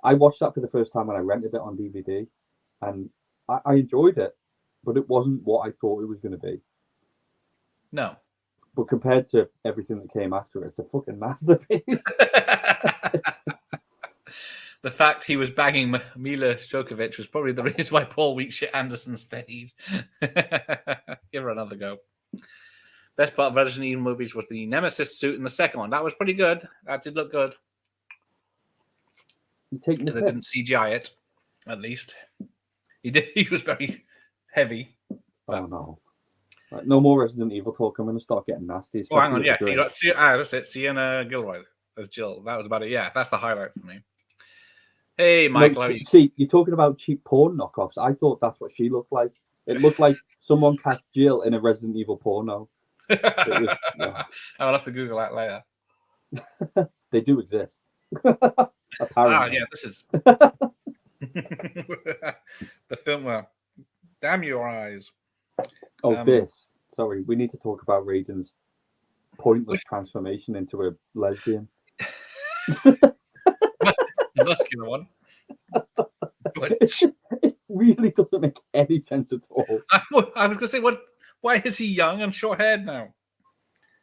I watched that for the first time when I rented it on DVD, and I enjoyed it, but it wasn't what I thought it was going to be. No. But compared to everything that came after it, it's a fucking masterpiece. The fact he was banging Mila Djokovic was probably the reason why Paul Weekshit Anderson stayed. Give her another go. Best part of Resident Evil movies was the Nemesis suit in the second one. That was pretty good. That did look good. They didn't CGI it, at least. He did. He was very heavy. Oh no! Right, no more Resident Evil talk. I'm going to start getting nasty. Oh, hang on. Yeah, you got that's it. Sienna Gilroy as Jill. That was about it. Yeah, that's the highlight for me. Hey, Michael. No, see, you're talking about cheap porn knockoffs. I thought that's what she looked like. It looked like someone cast Jill in a Resident Evil porno. Was, yeah. I'll have to Google that later. They do exist. Apparently. Yeah, this is the film. Damn your eyes. Oh, this. Sorry, we need to talk about Raiden's pointless transformation into a lesbian. The muscular one. It really doesn't make any sense at all. I was going to say, why is he young and short-haired now?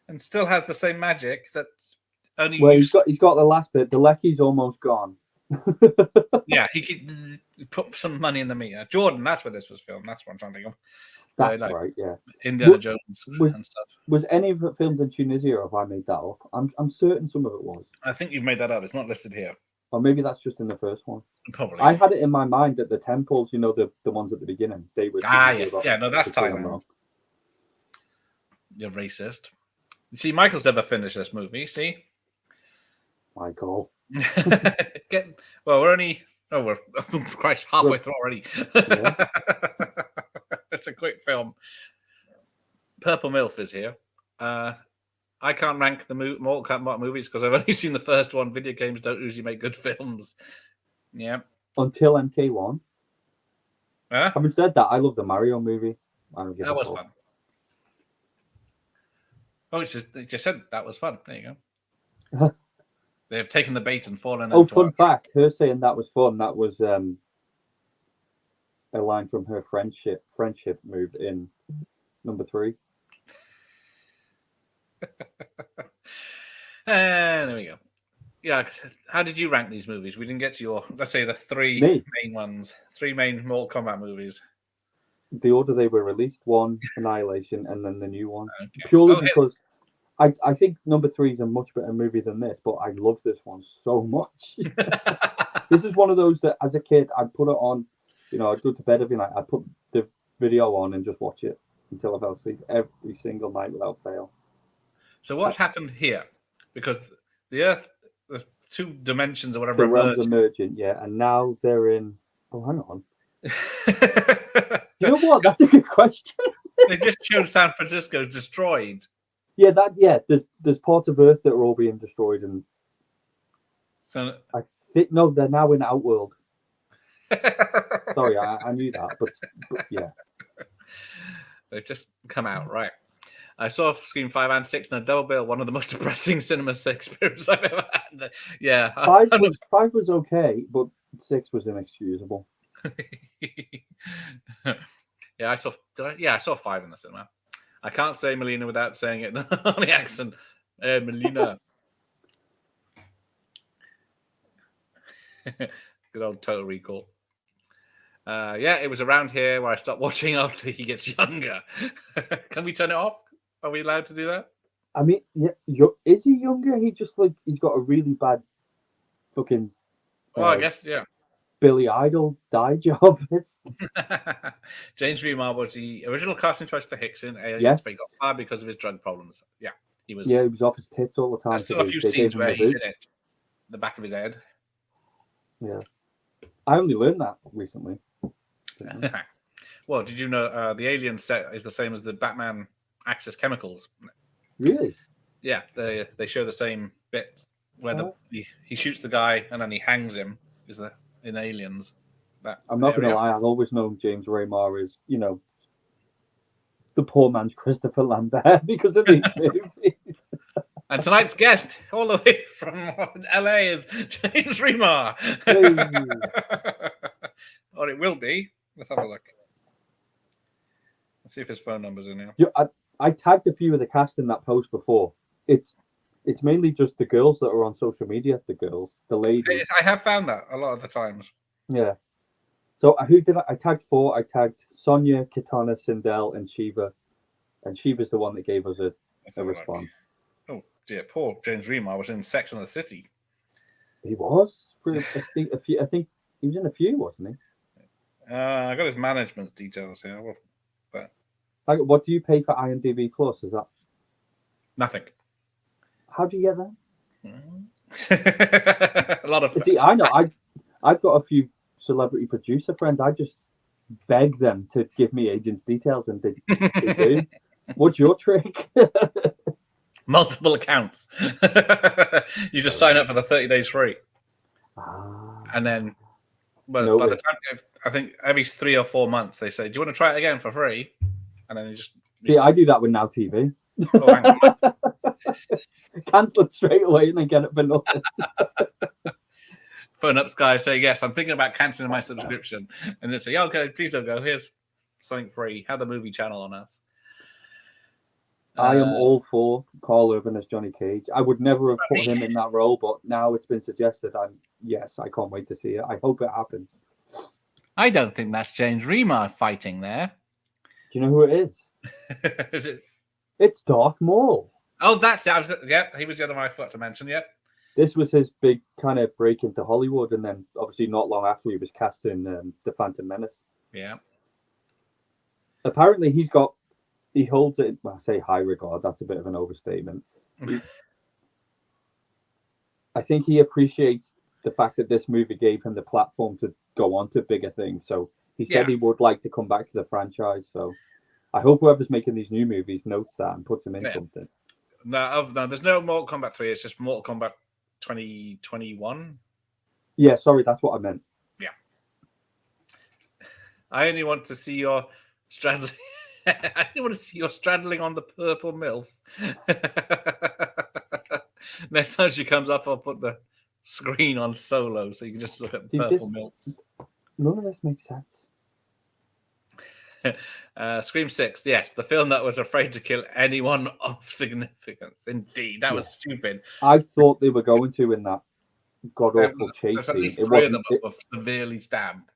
And still has the same magic that only... Well, he's got the last bit. The Lecky's almost gone. Yeah, he put some money in the meter. Jordan, that's where this was filmed. That's what I'm trying to think of. That's right, yeah. Indiana Jones and stuff. Was any of it filmed in Tunisia, or have I made that up? I'm certain some of it was. I think you've made that up. It's not listed here. Or maybe that's just in the first one. Probably. I had it in my mind that the temples, you know, the ones at the beginning, they were. No, that's Thailand. You're racist. You see, Michael's never finished this movie. See, Michael. Well, we're only. Oh, we're Christ, halfway through already. Yeah. It's a quick film. Purple MILF is here. I can't rank the Mortal Kombat movies because I've only seen the first one. Video games don't usually make good films. Yeah. Until MK1. Having said that, I love the Mario movie. That was fun. Oh, it just said that was fun. There you go. They've taken the bait and fallen. Oh, fun fact! Her saying that was fun. That was a line from her friendship move in number 3. There we go. Yeah, how did you rank these movies? We didn't get to your, let's say, the 3 main ones, 3 main Mortal Kombat movies. The order they were released: 1, Annihilation, and then the new one. Okay. Purely because I think number 3 is a much better movie than this, but I love this one so much. This is one of those that, as a kid, I'd put it on. You know, I'd go to bed every night. I'd put the video on and just watch it until I fell asleep every single night without fail. So what's happened here? Because the Earth, the 2 dimensions or whatever, the realms emerging, yeah, and now they're in. Oh, hang on. You know what? That's a good question. They just showed San Francisco's destroyed. Yeah, there's parts of Earth that are all being destroyed, and so I think they're now in Outworld. Sorry, I knew that, but yeah, they've just come out right. I saw Scream 5 and 6 in a double bill. One of the most depressing cinema experiences I've ever had. Yeah, 5 was okay, but 6 was inexcusable. Yeah, I saw 5 in the cinema. I can't say Melina without saying it on the accent. Melina. Good old Total Recall. Yeah, it was around here where I stopped watching after he gets younger. Can we turn it off? Are we allowed to do that? I mean, yeah, is he younger? He just he's got a really bad fucking. Well, I guess yeah. Billy Idol dye job. James Remar was the original casting choice for Hickson. Yes, but he got fired because of his drug problems. Yeah, he was. Yeah, he was off his tits all the time. I saw a few scenes where he's in it, the back of his head. Yeah, I only learned that recently. Okay. Well, did you know the Alien set is the same as the Batman Axis Chemicals? Really? Yeah, they show the same bit where he shoots the guy and then he hangs him. In Aliens? I'm not going to lie. I've always known James Remar as the poor man's Christopher Lambert because of these movies. And tonight's guest, all the way from LA, is James Remar. Or it will be. Let's have a look. Let's see if his phone number's in here. Yeah, I tagged a few of the cast in that post before. It's mainly just the girls that are on social media. The ladies. I have found that a lot of the times. Yeah. So who did I tagged 4? I tagged Sonia, Kitana, Sindel, and Shiva. And Shiva's the one that gave us a response. Oh dear, poor James Remar was in Sex and the City. He was. I think he was in a few, wasn't he? I got his management details here. But what do you pay for IMDb Plus? Is that nothing? How do you get that? A lot of. See, I know. I've got a few celebrity producer friends. I just beg them to give me agents' details, and they do. What's your trick? Multiple accounts. You just sign up for the 30 days free, and then, by the time I think every 3 or 4 months they say, "Do you want to try it again for free?" And then you just. I do that with Now TV. Oh, hang on. Cancel it straight away and then get it for nothing. Phone up Sky, say yes, I'm thinking about cancelling my subscription, and then say, yeah, okay, please don't go. Here's something free. Have the movie channel on us. I am all for Carl Urban as Johnny Cage. I would never have put him in that role, but now it's been suggested. Yes, I can't wait to see it. I hope it happens. I don't think that's James Remar fighting there. Do you know who it is? Is it? It's Darth Maul. Oh, that's it. He was the other one I forgot to mention. Yep. This was his big kind of break into Hollywood, and then obviously not long after he was cast in The Phantom Menace. Yeah. Apparently, he holds it. Well, I say high regard. That's a bit of an overstatement. I think he appreciates the fact that this movie gave him the platform to go on to bigger things. So he said he would like to come back to the franchise. So I hope whoever's making these new movies notes that and puts him in something. No, there's no Mortal Kombat 3. It's just Mortal Kombat 2021. Yeah, sorry, that's what I meant. Yeah. I only want to see your straddling. I only want to see your straddling on the purple MILF. Next time she comes up, I'll put the screen on solo so you can just look at the purple MILFs. None of this makes sense. Scream 6, yes, the film that was afraid to kill anyone of significance. Indeed, that was stupid. I thought they were going to in that god-awful chase scene. At least 3 of them were severely stabbed.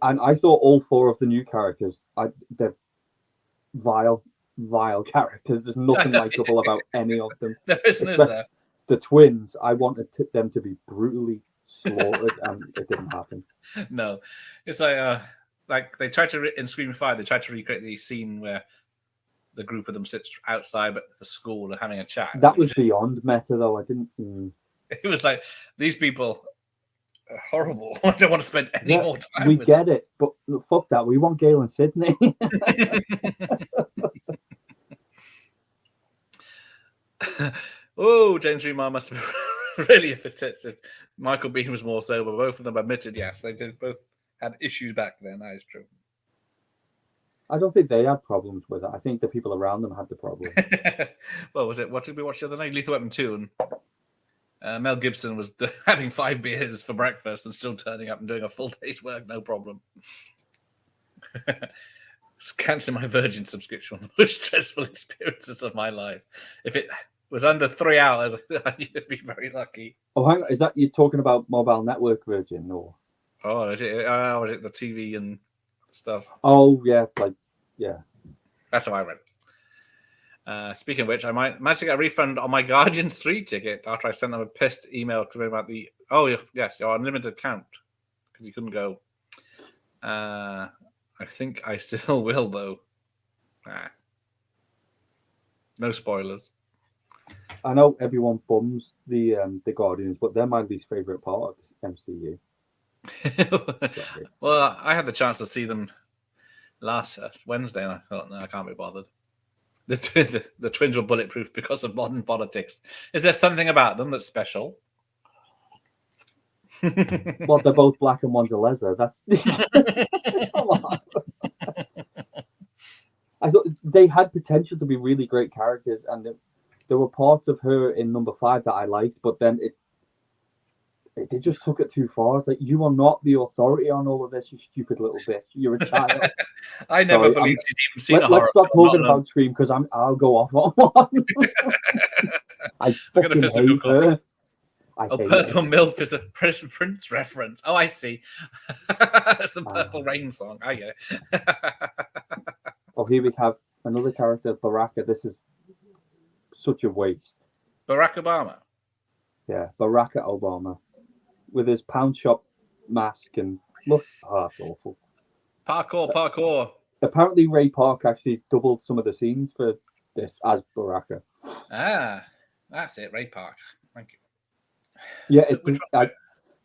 And I thought all 4 of the new characters, they're vile characters. There's nothing likable about any of them. There isn't, is there? The twins, I wanted them to be brutally slaughtered, and it didn't happen. No, it's like they tried to in Scream 5. They tried to recreate the scene where the group of them sits outside at the school and having a chat. That was beyond meta, though. I didn't. It was like these people are horrible. I don't want to spend any more time. We get it, but fuck that. We want Gale and Sydney. Oh, James Remar must have been really affected. Michael Biehn was more sober. Both of them admitted, yes, they did both had issues back then. That is true. I don't think they had problems with it. I think the people around them had the problem. Well, was it? What did we watch the other night? Lethal Weapon 2, and Mel Gibson was having 5 beers for breakfast and still turning up and doing a full day's work, no problem. Canceling my Virgin subscription, one of the most stressful experiences of my life. If it was under 3 hours, I'd be very lucky. Oh, hang on. Is that you talking about mobile network Virgin or? Oh, is it the TV and stuff? Oh, yeah, yeah. That's how I read it. Speaking of which, I might manage to get a refund on my Guardians 3 ticket after I sent them a pissed email about the yes, your unlimited count because you couldn't go. I think I still will though. No spoilers. I know everyone bums the Guardians, but they're my least favorite part of the MCU. Well, I had the chance to see them last Wednesday, and I thought, no, I can't be bothered. The twins were bulletproof because of modern politics. Is there something about them that's special? Well, they're both black and one's a leather. That's come on. I thought they had potential to be really great characters, and there were parts of her in number 5 that I liked, but then they just took it too far. It's like, you are not the authority on all of this, you stupid little bitch. You're a child. I never believed you'd even seen a horror. Let's stop talking about Scream because I'll go off on one. I fucking hate her. Purple MILF is a Prince reference. Oh, I see. That's the Purple Rain song. I get it. Oh, here we have another character, Baraka. This is such a waste. Barack Obama. Yeah, Barack Obama. With his pound shop mask and look, that's awful. Parkour. Apparently, Ray Park actually doubled some of the scenes for this as Baraka. Ah, that's it, Ray Park. Thank Yeah, you.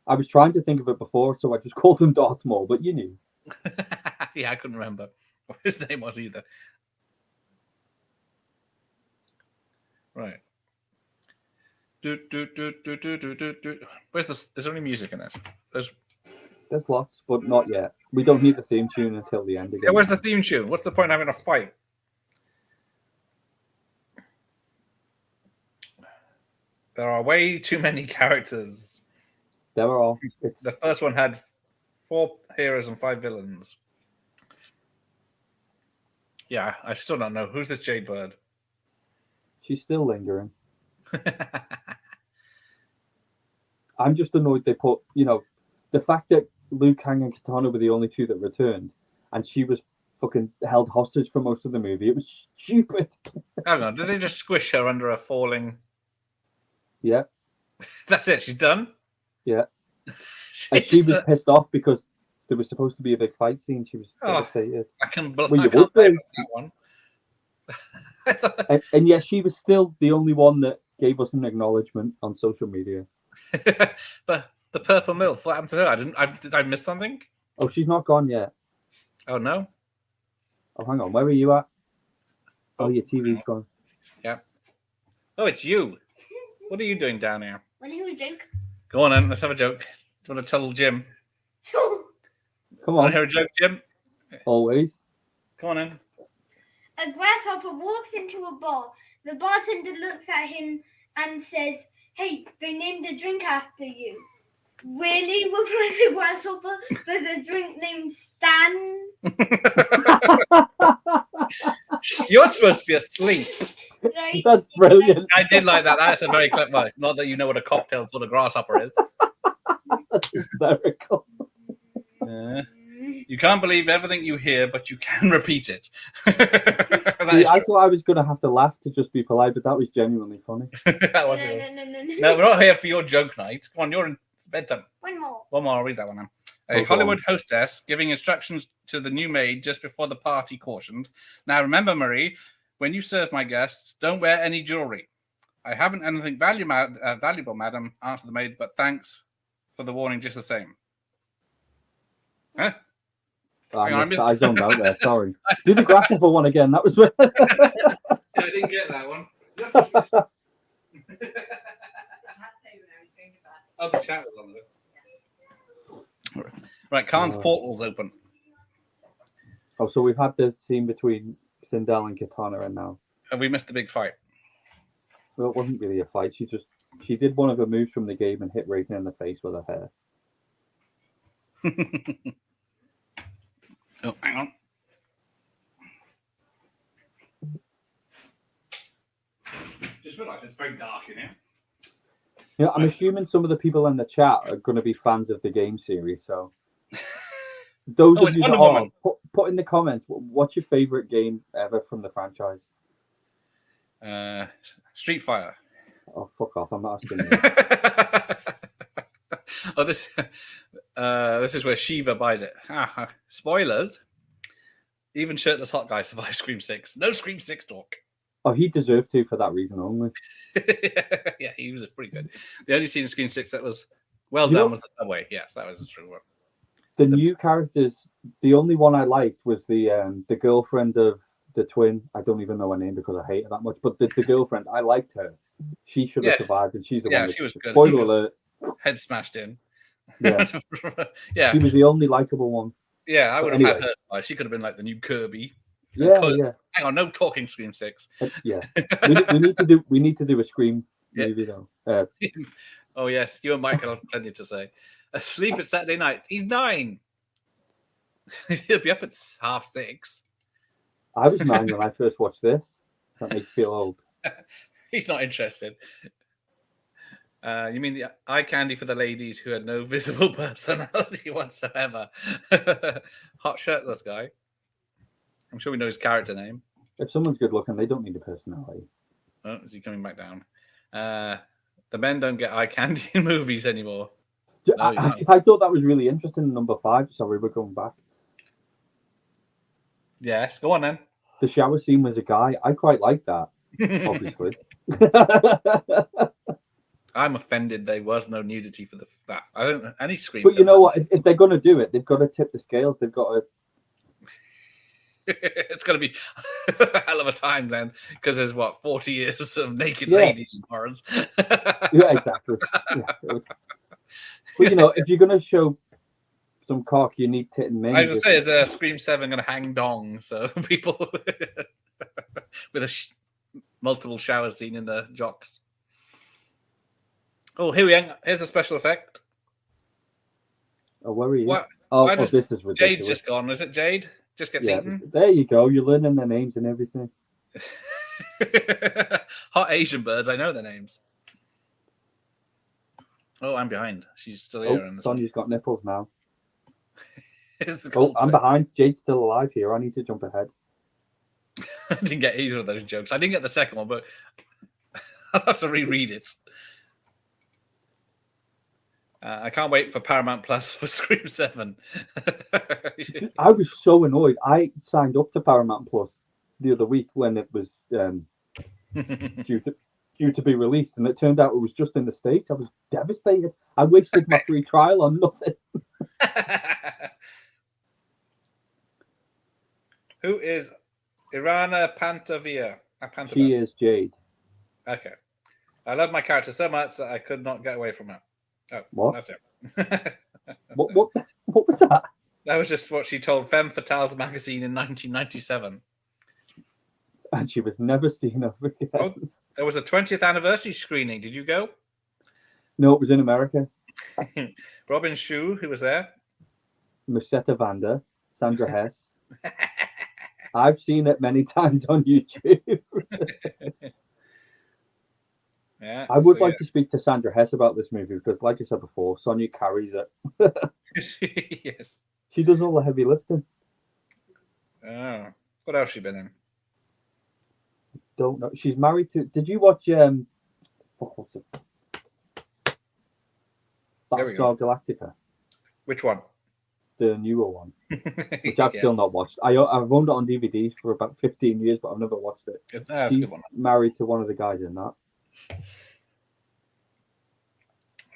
I was trying to think of it before, so I just called him Darth Maul, but you knew. Yeah, I couldn't remember what his name was either. Right. Where's this? Is there any music in this? There's lots, but not yet. We don't need the theme tune until the end again. Yeah, where's the theme tune? What's the point of having a fight? There are way too many characters. There are. The first one had 4 heroes and 5 villains. Yeah, I still don't know. Who's this Jade Bird? She's still lingering. I'm just annoyed they put, the fact that Liu Kang and Katana were the only two that returned, and she was fucking held hostage for most of the movie. It was stupid. Hang on, did they just squish her under a falling? Yeah. That's it. She's done. Yeah. And she was pissed off because there was supposed to be a big fight scene. She was devastated. I can't Well, blame that one. and yet she was still the only one that gave us an acknowledgement on social media. But the purple MILF, what happened to her? Did I miss something? Oh, she's not gone yet. Oh no. Oh, hang on. Where are you at? Oh, your TV's gone. Yeah. Oh, it's you. What are you doing down here? Want to hear a joke? Go on, then. Let's have a joke. Do you want to tell Jim? Come Want on. to hear a joke, Jim? Always. Come on in. A grasshopper walks into a bar. The bartender looks at him and says, "Hey, they named a drink after you." "Really?" replies the grasshopper. "There's a drink named Stan." You're supposed to be asleep. Right? That's brilliant. I did like that. That's a very clever. Not that you know what a cocktail called a grasshopper is. That's hysterical. You can't believe everything you hear, but you can repeat it. See, I thought I was going to have to laugh to just be polite, but that was genuinely funny. That was No. we're not here for your joke night. Come on, you're in bedtime. One more. One more. I'll read that one now. A Oh, Hollywood hostess giving instructions to the new maid just before the party cautioned, "Now remember, Marie, when you serve my guests, don't wear any jewelry." "I haven't anything valuable, madam," answered the maid, "but thanks for the warning just the same." Huh? I zoned out there. Sorry. Do the grasshopper one again. That was. Yeah, I didn't get that one. Oh, the chat was on there. Right, Khan's portal's open. Oh, so we've had the scene between Sindel and Katana, and now. Have we missed the big fight? Well, it wasn't really a fight. She did one of her moves from the game and hit Raiden in the face with her hair. Oh, hang on. Just realised it's very dark in here. Yeah, I'm assuming some of the people in the chat are going to be fans of the game series. So those of you that are, put in the comments, what's your favorite game ever from the franchise? Street Fighter. Oh, fuck off! I'm not asking you. Oh, this is where Shiva buys it. Spoilers. Even shirtless hot guy survives Scream 6. No Scream 6 talk. Oh, he deserved to for that reason only. Yeah, he was pretty good. The only scene in Scream 6 that was well done was the subway. Yes, that was a true one. The new characters, the only one I liked was the girlfriend of the twin. I don't even know her name because I hate her that much. But the girlfriend, I liked her. She should have survived, and she's the one. Yeah, she was good. Spoiler alert. Head smashed in. Yeah. Yeah. She was the only likable one. Yeah, I would have had her. She could have been like the new Kirby. Yeah. Hang on, no talking Scream 6. Yeah. we need to do a Scream movie though. Oh yes, you and Michael have plenty to say. Asleep at Saturday night. He's 9. He'll be up at 6:30. I was 9 when I first watched this. That makes me feel old. He's not interested. You mean the eye candy for the ladies who had no visible personality whatsoever? Hot shirtless guy. I'm sure we know his character name. If someone's good looking, they don't need a personality. Oh, is he coming back down? The men don't get eye candy in movies anymore. No, I thought that was really interesting. Number 5. Sorry, we're going back. Yes, go on then. The shower scene was a guy. I quite like that, obviously. I'm offended there was no nudity for that. I don't know any Scream. But you know what? If they're going to do it, they've got to tip the scales. They've got to. It's going to be a hell of a time then, because there's 40 years of naked ladies in horrors. Yeah, exactly. Yeah. But you know, if you're going to show some cock, you need tit and mange. I was going to say, is there Scream 7 going to hang dong? So people with a multiple shower scene in the jocks. Oh, here we are. Here's the special effect. Oh, where are you? What? Oh, this is ridiculous. Jade's just gone. Is it Jade? Just gets eaten. There you go. You're learning their names and everything. Hot Asian birds. I know their names. Oh, I'm behind. She's still here. Sonia's got nipples now. I'm behind. Jade's still alive here. I need to jump ahead. I didn't get either of those jokes. I didn't get the second one, but I'll have to reread it. I can't wait for Paramount Plus for Scream 7. I was so annoyed. I signed up to Paramount Plus the other week when it was due to be released, and it turned out it was just in the States. I was devastated. I wasted my free trial on nothing. Who is Irana Pantavia? She is Jade. Okay. I love my character so much that I could not get away from her. Oh, what? That's it. What was that? That was just what she told Femme Fatale's magazine in 1997. And she was never seen over again. Oh, there was a 20th anniversary screening. Did you go? No, it was in America. Robin Shue, who was there? Musetta Vanda, Sandra Hess. I've seen it many times on YouTube. Yeah, I would like to speak to Sandra Hess about this movie because, like I said before, Sonia carries it. Yes. She does all the heavy lifting. Oh, what else has she been in? Don't know. She's married to. Did you watch what's it? Battlestar Galactica? Which one? The newer one, which I've still not watched. I've owned it on DVDs for about 15 years, but I've never watched it. That's a good one. Married to one of the guys in that.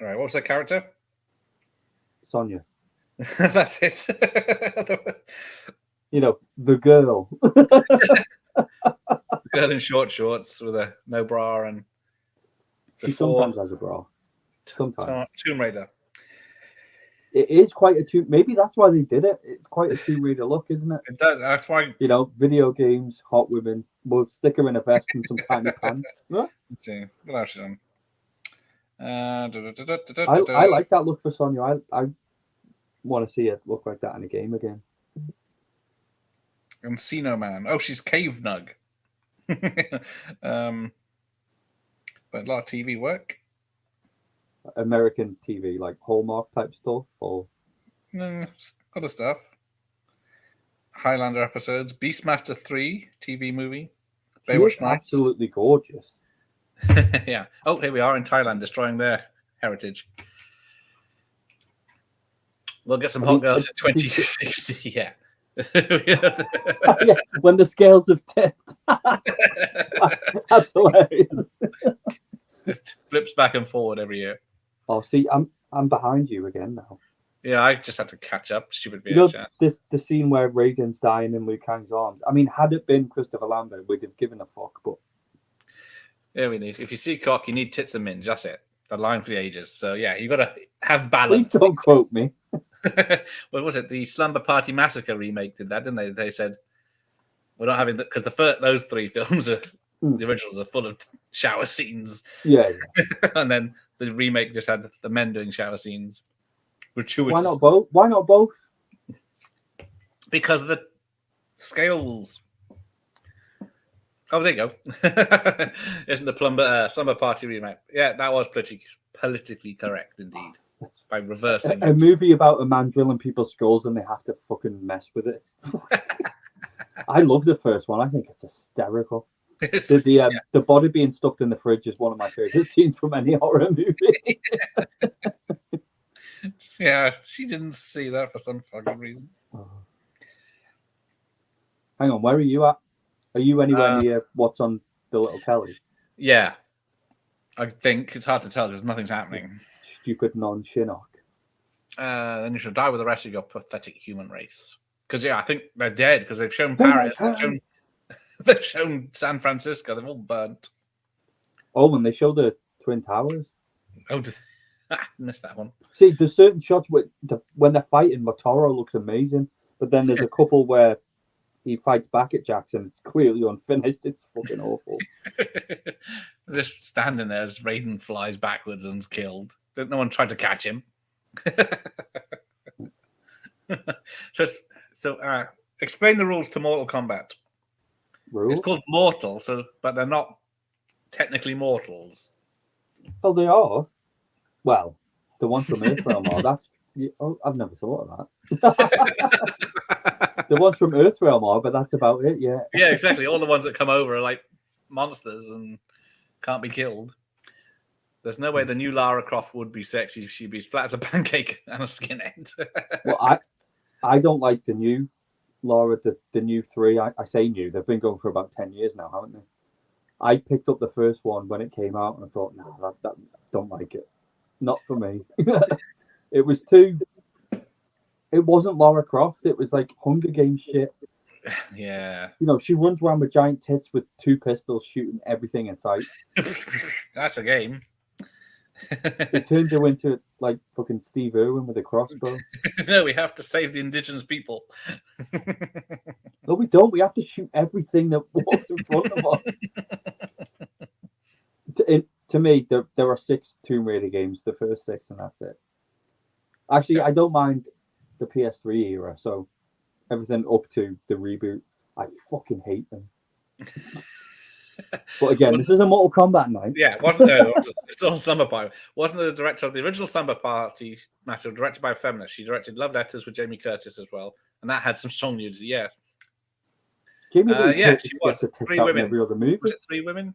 All right, what was that character? Sonia. That's it. You know, the girl. Girl in short shorts with a no bra and. She sometimes has a bra. Sometimes. Tomb Raider. It is quite a tomb. Maybe that's why they did it. It's quite a Tomb Raider look, isn't it? It does. That's why. You know, video games, hot women. We'll stick her in a vest and some tiny pants. Let's see. What else is on? I like that look for Sonya. I want to see it look like that in a game again. Encino Man. Oh, she's Cave Nug. But a lot of TV work. American TV, like Hallmark type stuff, or other stuff. Highlander episodes. Beastmaster 3 TV movie. Baywatch Nights. Absolutely gorgeous. Yeah. Oh, here we are in Thailand, destroying their heritage. We'll get some hot girls in 2060. Yeah. Yeah, when the scales have tipped. That's hilarious. It flips back and forward every year. Oh, see, I'm behind you again now. Yeah, I just had to catch up. Stupid VHS. You know, the scene where Raiden's dying in Liu Kang's arms. I mean, had it been Christopher Lambert, we'd have given a fuck. But yeah, we need. If you see cock, you need tits and minge. That's it. The line for the ages. So yeah, you got to have balance. Please don't quote me. What was it? The Slumber Party Massacre remake did that, didn't they? They said we're not having that because those three films are the originals are full of shower scenes. Yeah. And then the remake just had the men doing shower scenes. Gratuitous. Why not both? Why not both? Because of the scales. Oh, there you go. Isn't the Slumber Party remake? Yeah, that was politically correct indeed. By reversing a movie about a man drilling people's skulls and they have to fucking mess with it. I love the first one. I think it's hysterical. The body being stuffed in the fridge is one of my favorite scenes from any horror movie. Yeah, she didn't see that for some fucking reason. Hang on, where are you at? Are you anywhere near what's on the little telly? Yeah, I think it's hard to tell because nothing's happening. Stupid non-Shinnok. Then you should die with the rest of your pathetic human race. Because I think they're dead because they've shown Paris, they've shown San Francisco, they've all burnt. Oh, and they show the Twin Towers. Oh, missed that one. See, there's certain shots when they're fighting, Motoro looks amazing, but then there's a couple where he fights back at Jackson. It's clearly unfinished. It's fucking awful. Just standing there as Raiden flies backwards and's killed. No one tried to catch him. So Explain the rules to Mortal Kombat. Rules? It's called Mortal, but they're not technically mortals. Oh, they are. Well, the ones from Earthrealm are. That's. Oh, I've never thought of that. The ones from Earthrealm are, but that's about it. Yeah. Yeah, exactly. All the ones that come over are like monsters and can't be killed. There's no way the new Lara Croft would be sexy. She'd be flat as a pancake and a skinhead. Well, I don't like the new Lara, the new 3. I say new. They've been going for about 10 years now, haven't they? I picked up the first one when it came out, and I thought, no, that don't like it. Not for me. It was too. It wasn't Lara Croft. It was like Hunger Games shit. Yeah. You know, she runs around with giant tits with 2 pistols shooting everything in sight. That's a game. It turned her into like fucking Steve Irwin with a crossbow. No, we have to save the indigenous people. No, we don't. We have to shoot everything that walks in front of us. To me, there are 6 Tomb Raider games, the first 6, and that's it. Actually, yeah. I don't mind the PS3 era, so everything up to the reboot, I fucking hate them. But again, this is a Mortal Kombat night. Yeah, wasn't there? It's on Summer Party. Wasn't the director of the original Summer Party matter directed by a feminist? She directed Love Letters with Jamie Curtis as well, and that had some strong nudity. Yeah, Jamie she was 3 women. Every other movie. Was it 3 women?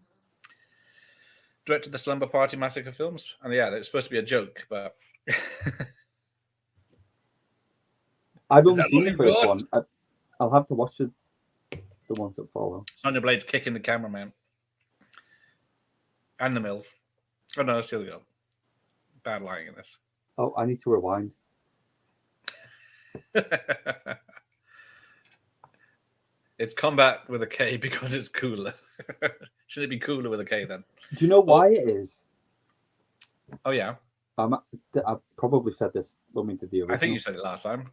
Directed the Slumber Party Massacre films, and yeah, it was supposed to be a joke, but I've only seen the first one. I'll have to watch the ones that follow. Sonya Blade's kicking the cameraman and the MILF. Oh no, that's the other girl. Bad lying in this. Oh, I need to rewind. It's Kombat with a K because it's cooler. Should it be cooler with a K then? Do you know why it is? Oh yeah. I've probably said this when we did the original. I think you said it last time.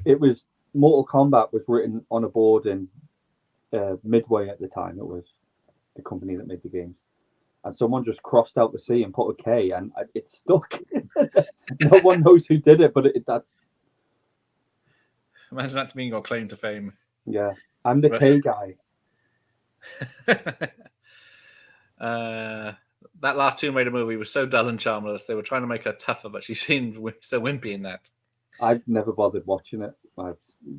It was Mortal Kombat was written on a board in Midway at the time. It was the company that made the games, and someone just crossed out the C and put a K, and it stuck. No one knows who did it, but that's. Imagine that being your claim to fame. Yeah, I'm the K guy. That last Tomb Raider movie was so dull and charmless. They were trying to make her tougher, but she seemed so wimpy in that. I've never bothered watching it. It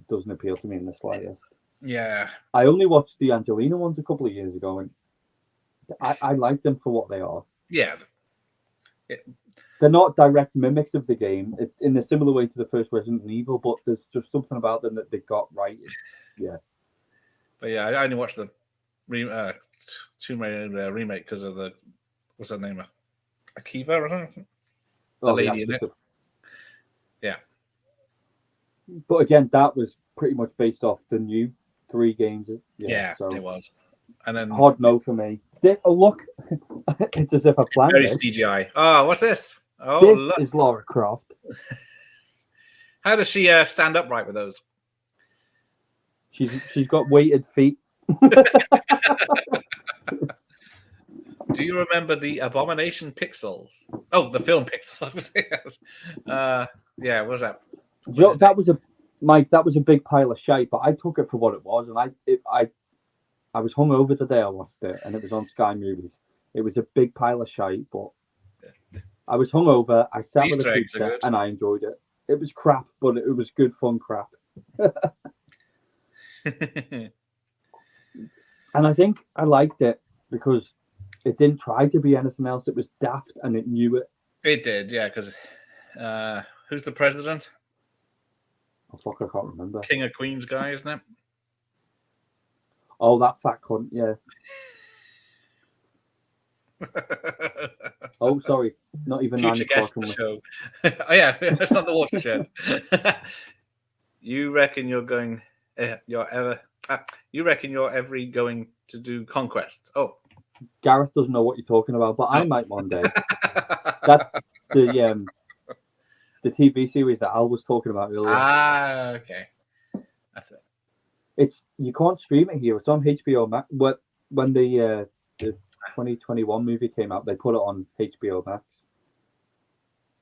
doesn't appeal to me in the slightest. Yeah. I only watched the Angelina ones a couple of years ago, and I like them for what they are. Yeah. They're not direct mimics of the game in a similar way to the first Resident Evil, but there's just something about them that they got right. Yeah. But yeah, I only watched the Tomb Raider remake because of what's her name? Akiva or something? The lady in it. Yeah. But again, that was pretty much based off the new 3 games. Yeah, so it was. And then hard no for me. Oh look, it's as if I planned very this. CGI. Oh, what's this? Oh, this is Lara Croft. How does she stand upright with those? She's got weighted feet. Do you remember the Abomination Pixels? Oh, the film Pixels. Yeah, what was that? That was a big pile of shite, but I took it for what it was, and I was hungover the day I watched it, and it was on Sky Movies. It was a big pile of shite, but I was hungover. I sat with a pizza, and I enjoyed it. It was crap, but it was good, fun crap. And I think I liked it because it didn't try to be anything else. It was daft, and it knew it. It did, yeah. Because who's the president? Oh fuck, I can't remember. King of Queens guy, isn't it? Oh, that fat cunt, yeah. Oh, sorry, not even future guest of the show. Oh yeah, that's not the watershed. You reckon you're going? You reckon you're ever going to do Conquest? Oh, Gareth doesn't know what you're talking about, but I might one day. That's the TV series that Al was talking about earlier. Ah, okay. That's it. It's you can't stream it here. It's on HBO Max. When the 2021 movie came out, they put it on HBO Max.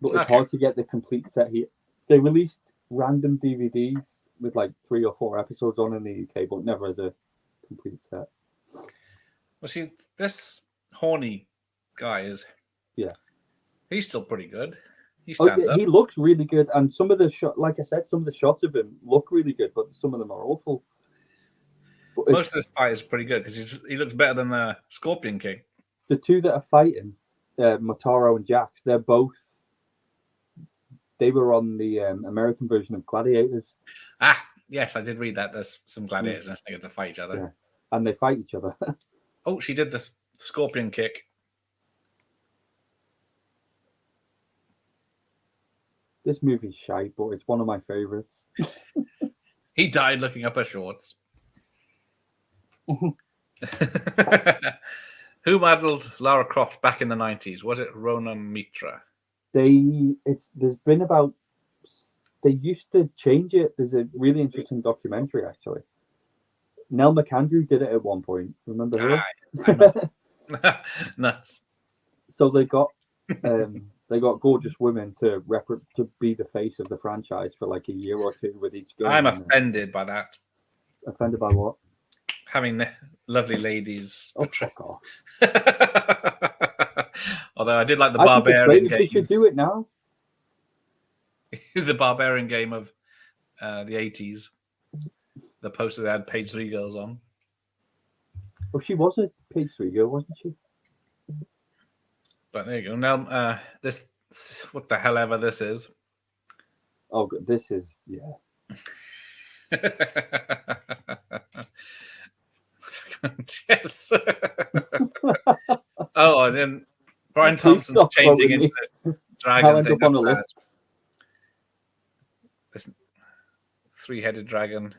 But it's hard to get the complete set here. They released random DVDs with like 3 or 4 episodes on in the UK, but never as a complete set. Well, see, this horny guy is. Yeah. He's still pretty good. He stands up. He looks really good, and some of the like I said, some of the shots of him look really good, but some of them are awful. But most of this fight is pretty good because he looks better than Scorpion King. The two that are fighting, Motaro and Jax, they were on the American version of Gladiators. Ah, yes, I did read that. There's some gladiators and they get to fight each other. Yeah. And they fight each other. Oh, she did the Scorpion kick. This movie's shite, but it's one of my favorites. He died looking up her shorts. Who modelled Lara Croft back in the 90s? Was it Rona Mitra? They used to change it. There's a really interesting documentary, actually. Nell McAndrew did it at one point. Remember her? Nuts. So they got gorgeous women to be the face of the franchise for like a year or two with each game. I'm offended by that. Offended by what? Having lovely ladies. Oh, fuck off. Although I did like the barbarian game. They should do it now. The barbarian game of the 80s. The poster that had page 3 girls on. Well, she was a page 3 girl, wasn't she? But there you go. Now, this, what the hell ever this is. Oh, good. This is, yeah. Yes. Oh, and then Brian Thompson's changing into this dragon thing. On the list. This 3-headed dragon.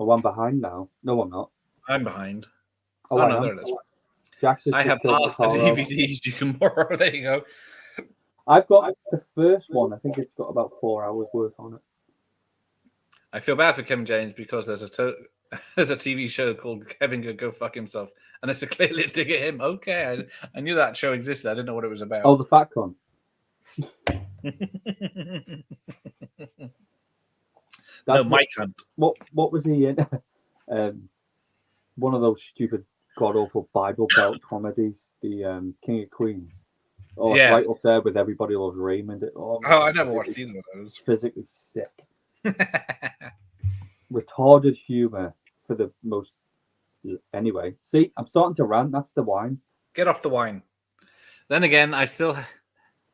Oh, I'm behind now. No, I'm not. I'm behind. Oh, no, there it is. Jackson's I have half the DVDs you can borrow. There you go. I've got the first one. I think it's got about 4 hours worth on it. I feel bad for Kevin James because there's a TV show called Kevin Could Go Fuck Himself, and it's a clearly a dig at him. Okay, I knew that show existed. I didn't know what it was about. Oh, the fat con. No, Mike Hunt. What was he in? One of those stupid, god awful Bible Belt comedies, the King of Queens. Oh, yeah. Right up there with Everybody Loves Raymond. I never watched either of those. Physically sick. Retarded humor for the most. Anyway, see, I'm starting to rant. That's the wine. Get off the wine. Then again, I've still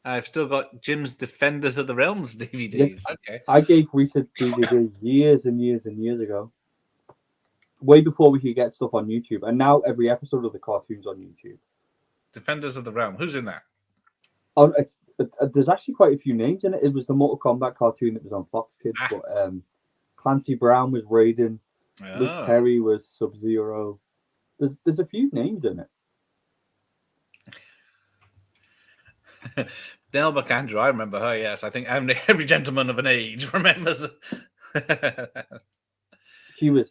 got Jim's Defenders of the Realms DVDs. Yeah. Okay. I gave Rita DVDs years and years and years ago. Way before we could get stuff on YouTube. And now every episode of the cartoon's on YouTube. Defenders of the Realm. Who's in that? Oh, there's actually quite a few names in it. It was the Mortal Kombat cartoon that was on Fox Kids. But Clancy Brown was Raiden. Oh. Luke Perry was Sub-Zero. There's a few names in it. Nell McAndrew, I remember her, yes. I think every gentleman of an age remembers. She was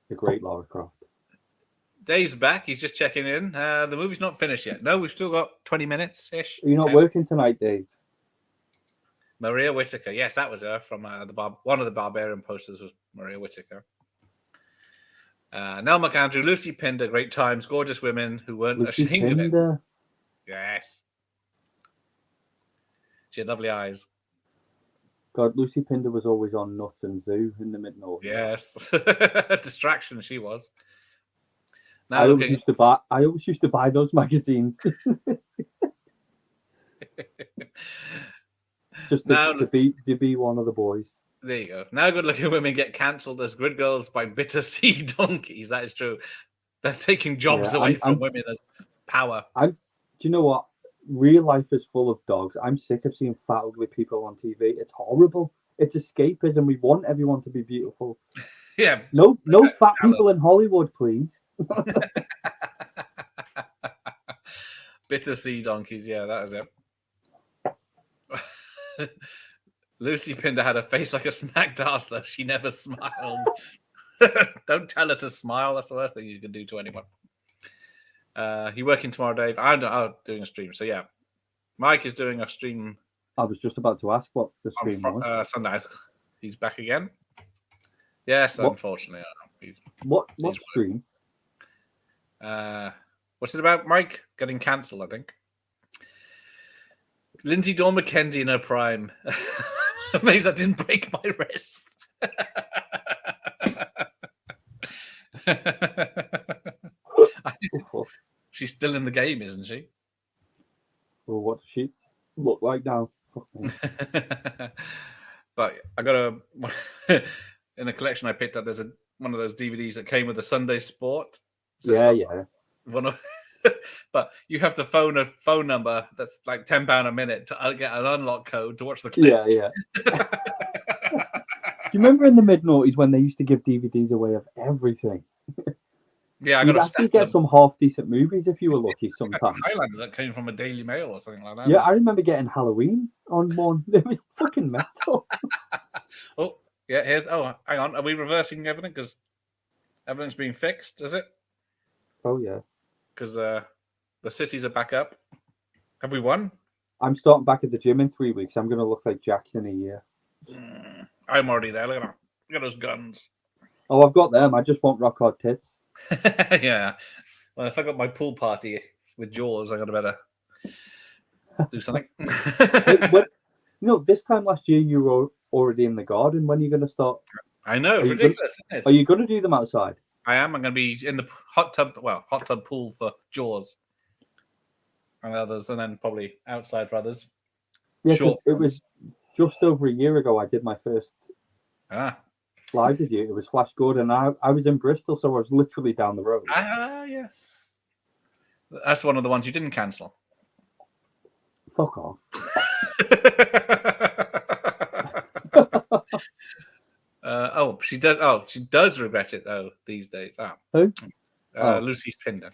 a great Lara Croft. Dave's back. He's just checking in. The movie's not finished yet. No, we've still got 20 minutes-ish. You're not working tonight, Dave? Maria Whittaker. Yes, that was her from one of the Barbarian posters was Maria Whittaker. Nell McAndrew, Lucy Pinder, great times, gorgeous women who weren't ashamed of it. Yes. She had lovely eyes. God, Lucy Pinder was always on Nuts and Zoo in the mid-north. Yes. Distraction she was. Now I always used to buy those magazines. Just to be one of the boys. There you go. Now good-looking women get cancelled as grid girls by bitter sea donkeys. That is true. They're taking jobs away from women as power. Do you know what? Real life is full of dogs. I'm sick of seeing fat, ugly people on TV. It's horrible. It's escapism. We want everyone to be beautiful. Yeah. No fat people in Hollywood, please. Bitter sea donkeys. Yeah, that was it. Lucy Pinder had a face like a smacked ass, though. She never smiled. Don't tell her to smile. That's the worst thing you can do to anyone. You working tomorrow, Dave? I'm doing a stream. So, yeah. Mike is doing a stream. I was just about to ask what the stream was. Sunday. He's back again. Yes, What? Unfortunately. What stream? What's it about, Mike? Getting cancelled, I think. Lindsay Dawn McKenzie in her prime. Amazed that didn't break my wrist. She's still in the game, isn't she? Well, what does she look like now? But I got in a collection I picked up. There's one of those DVDs that came with the Sunday Sport. So yeah. One of, but you have to phone a phone number that's like £10 a minute to get an unlock code to watch the clips. Yeah. Do you remember in the mid-noughties when they used to give DVDs away of everything? Yeah, I You'd got actually get some half-decent movies if you were lucky sometimes. Highlander that came from a Daily Mail or something like that. Yeah, I remember getting Halloween on one. It was fucking metal. Oh, yeah, hang on. Are we reversing everything? Because everything's being fixed, is it? Oh, yeah. Because the cities are back up. Have we won? I'm starting back at the gym in 3 weeks. I'm going to look like Jackson in a year. I'm already there. Look at those guns. Oh, I've got them. I just want rock hard tits. Yeah. Well, if I got my pool party with Jaws, I got to better do something. This time last year you were already in the garden. When are you going to start? I know, it's ridiculous, isn't it? Are you going to do them outside? I am. I'm going to be in the hot tub pool for Jaws and others, and then probably outside for others. Yeah, it was just over a year ago I did my first live with you. It was Flash Gordon. I was in Bristol, so I was literally down the road. Yes. That's one of the ones you didn't cancel. Fuck off. She does. Oh, she does regret it though these days. Who? Lucy Spinder.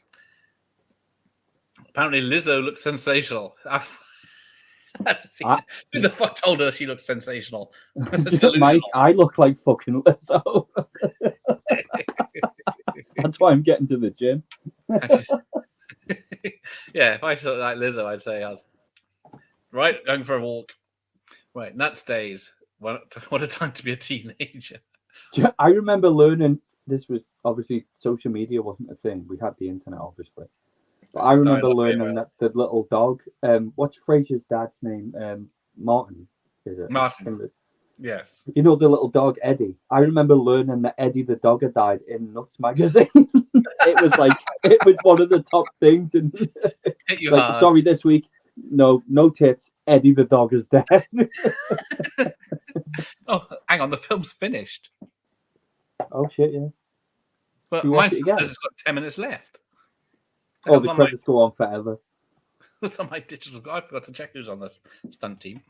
Apparently, Lizzo looks sensational. Who the fuck told her she looks sensational? Mike, I look like fucking Lizzo. That's why I'm getting to the gym. Yeah, if I looked like Lizzo, I'd say I was right going for a walk. Right, nuts days. What a time to be a teenager. I remember learning. This was obviously social media wasn't a thing. We had the internet, obviously. But I remember learning that the little dog. What's Fraser's dad's name? Martin, is it? Martin. Yes. You know the little dog Eddie. I remember learning that Eddie the dog had died in Nuts magazine. it was one of the top things. And hit you hard. Sorry, this week. No tits. Eddie the dog is dead. Oh, hang on. The film's finished. Oh shit! Yeah. But my sister has got 10 minutes left. Oh, the credits go on forever. It's on my digital. I forgot to check who's on the stunt team.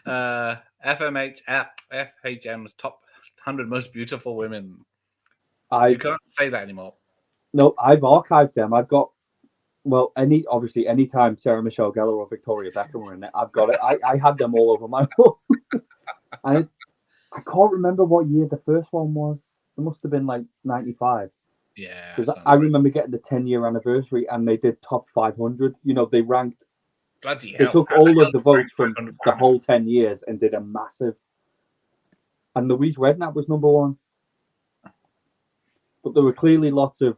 FHM's top 100 most beautiful women. You can't say that anymore. No, I've archived them. I've got. Well, anytime Sarah Michelle Gellar or Victoria Beckham were in it, I've got it. I had them all over my wall. I can't remember what year the first one was. It must have been like 95. Yeah. Because I remember getting the 10-year anniversary and they did top 500. They ranked. Bloody they hell. took all of the votes from the whole 10 years and did a massive. And Louise Redknapp was number one. But there were clearly lots of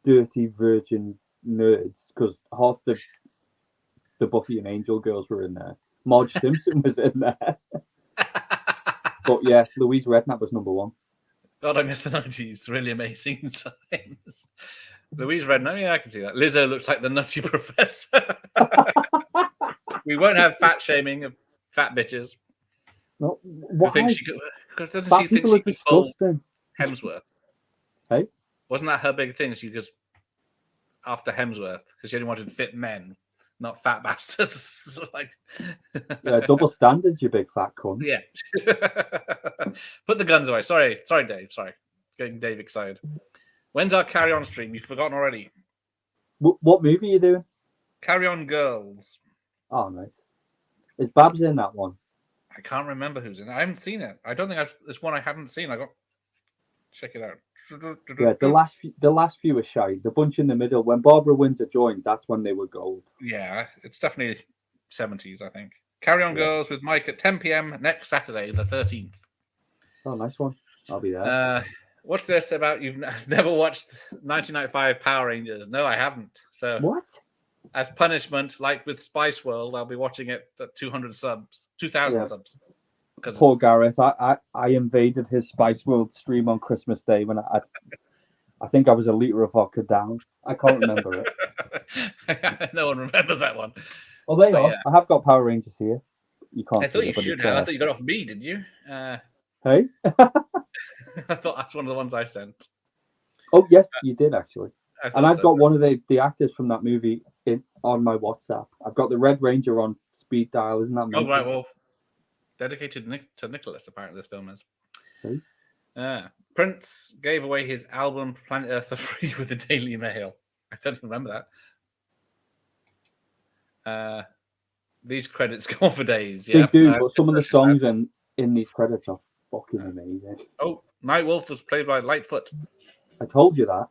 dirty virgin nerds because half the Buffy and Angel girls were in there. Marge Simpson was in there. But yeah, Louise Redknapp was number one. God, I miss the 90s. Really amazing times. Louise Redknapp, yeah, I can see that. Lizzo looks like the Nutty Professor. We won't have fat shaming of fat bitches. No, why? Doesn't she think she could pull Hemsworth? Hey? Wasn't that her big thing? She goes after Hemsworth because she only wanted fit men, not fat bastards. Yeah, double standards, you big fat cunt. Yeah. Put the guns away. Sorry, Dave. Sorry. Getting Dave excited. When's our Carry On stream? You've forgotten already. What movie are you doing? Carry On Girls. Oh, nice. Is Babs in that one? I can't remember who's in it. I haven't seen it. I don't think it's one I haven't seen. Check it out. Yeah, the last few were shy. The bunch in the middle, when Barbara Windsor joined, that's when they were gold. Yeah, it's definitely 70s, I think. Carry On Girls with Mike at 10 p.m. next Saturday, the 13th. Oh, nice one. I'll be there. What's this about? You've never watched 1995 Power Rangers? No, I haven't. So What? As punishment, like with Spice World, I'll be watching it at 200 subs, 2,000 subs. Poor Gareth. I invaded his Spice World stream on Christmas Day when I think I was a liter of vodka down. I can't remember it. No one remembers that one. Well, there you are. I have got Power Rangers here. You can't. I thought you should have. I thought you got off me, didn't you? Hey. I thought that's one of the ones I sent. Oh yes, you did actually. And I've so. got one of the actors from that movie on my WhatsApp. I've got the Red Ranger on speed dial. Isn't that amazing? Oh right, well, dedicated to Nicholas. Apparently, this film is. Hey? Prince gave away his album Planet Earth for free with the Daily Mail. I don't remember that. These credits go on for days. Yeah, they do. But some of the songs in these credits are fucking amazing. Oh, Nightwolf was played by Lightfoot. I told you that.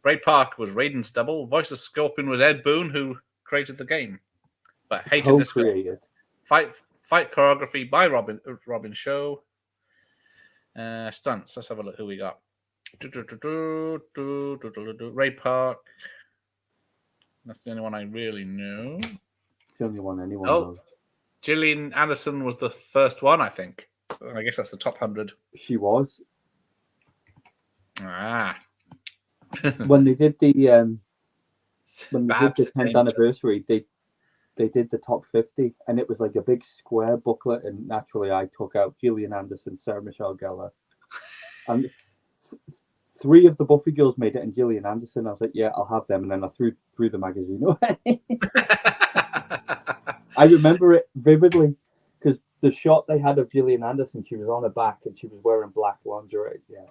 Bray Park was Raiden's double. Voice of Scorpion was Ed Boon, who created the game, but hated this film. Fight choreography by Robin Show. Stunts. Let's have a look who we got. Ray Park. That's the only one I really know. It's the only one anyone knows. Gillian Anderson was the first one, I think. I guess that's the top 100. She was. When they did the 10th anniversary, they did the top 50, and it was like a big square booklet. And naturally, I took out Gillian Anderson, Sarah Michelle Gellar, and 3 of the Buffy girls made it, and Gillian Anderson. I was like, yeah, I'll have them, and then I threw the magazine away. I remember it vividly because the shot they had of Gillian Anderson, she was on her back and she was wearing black lingerie. Yeah.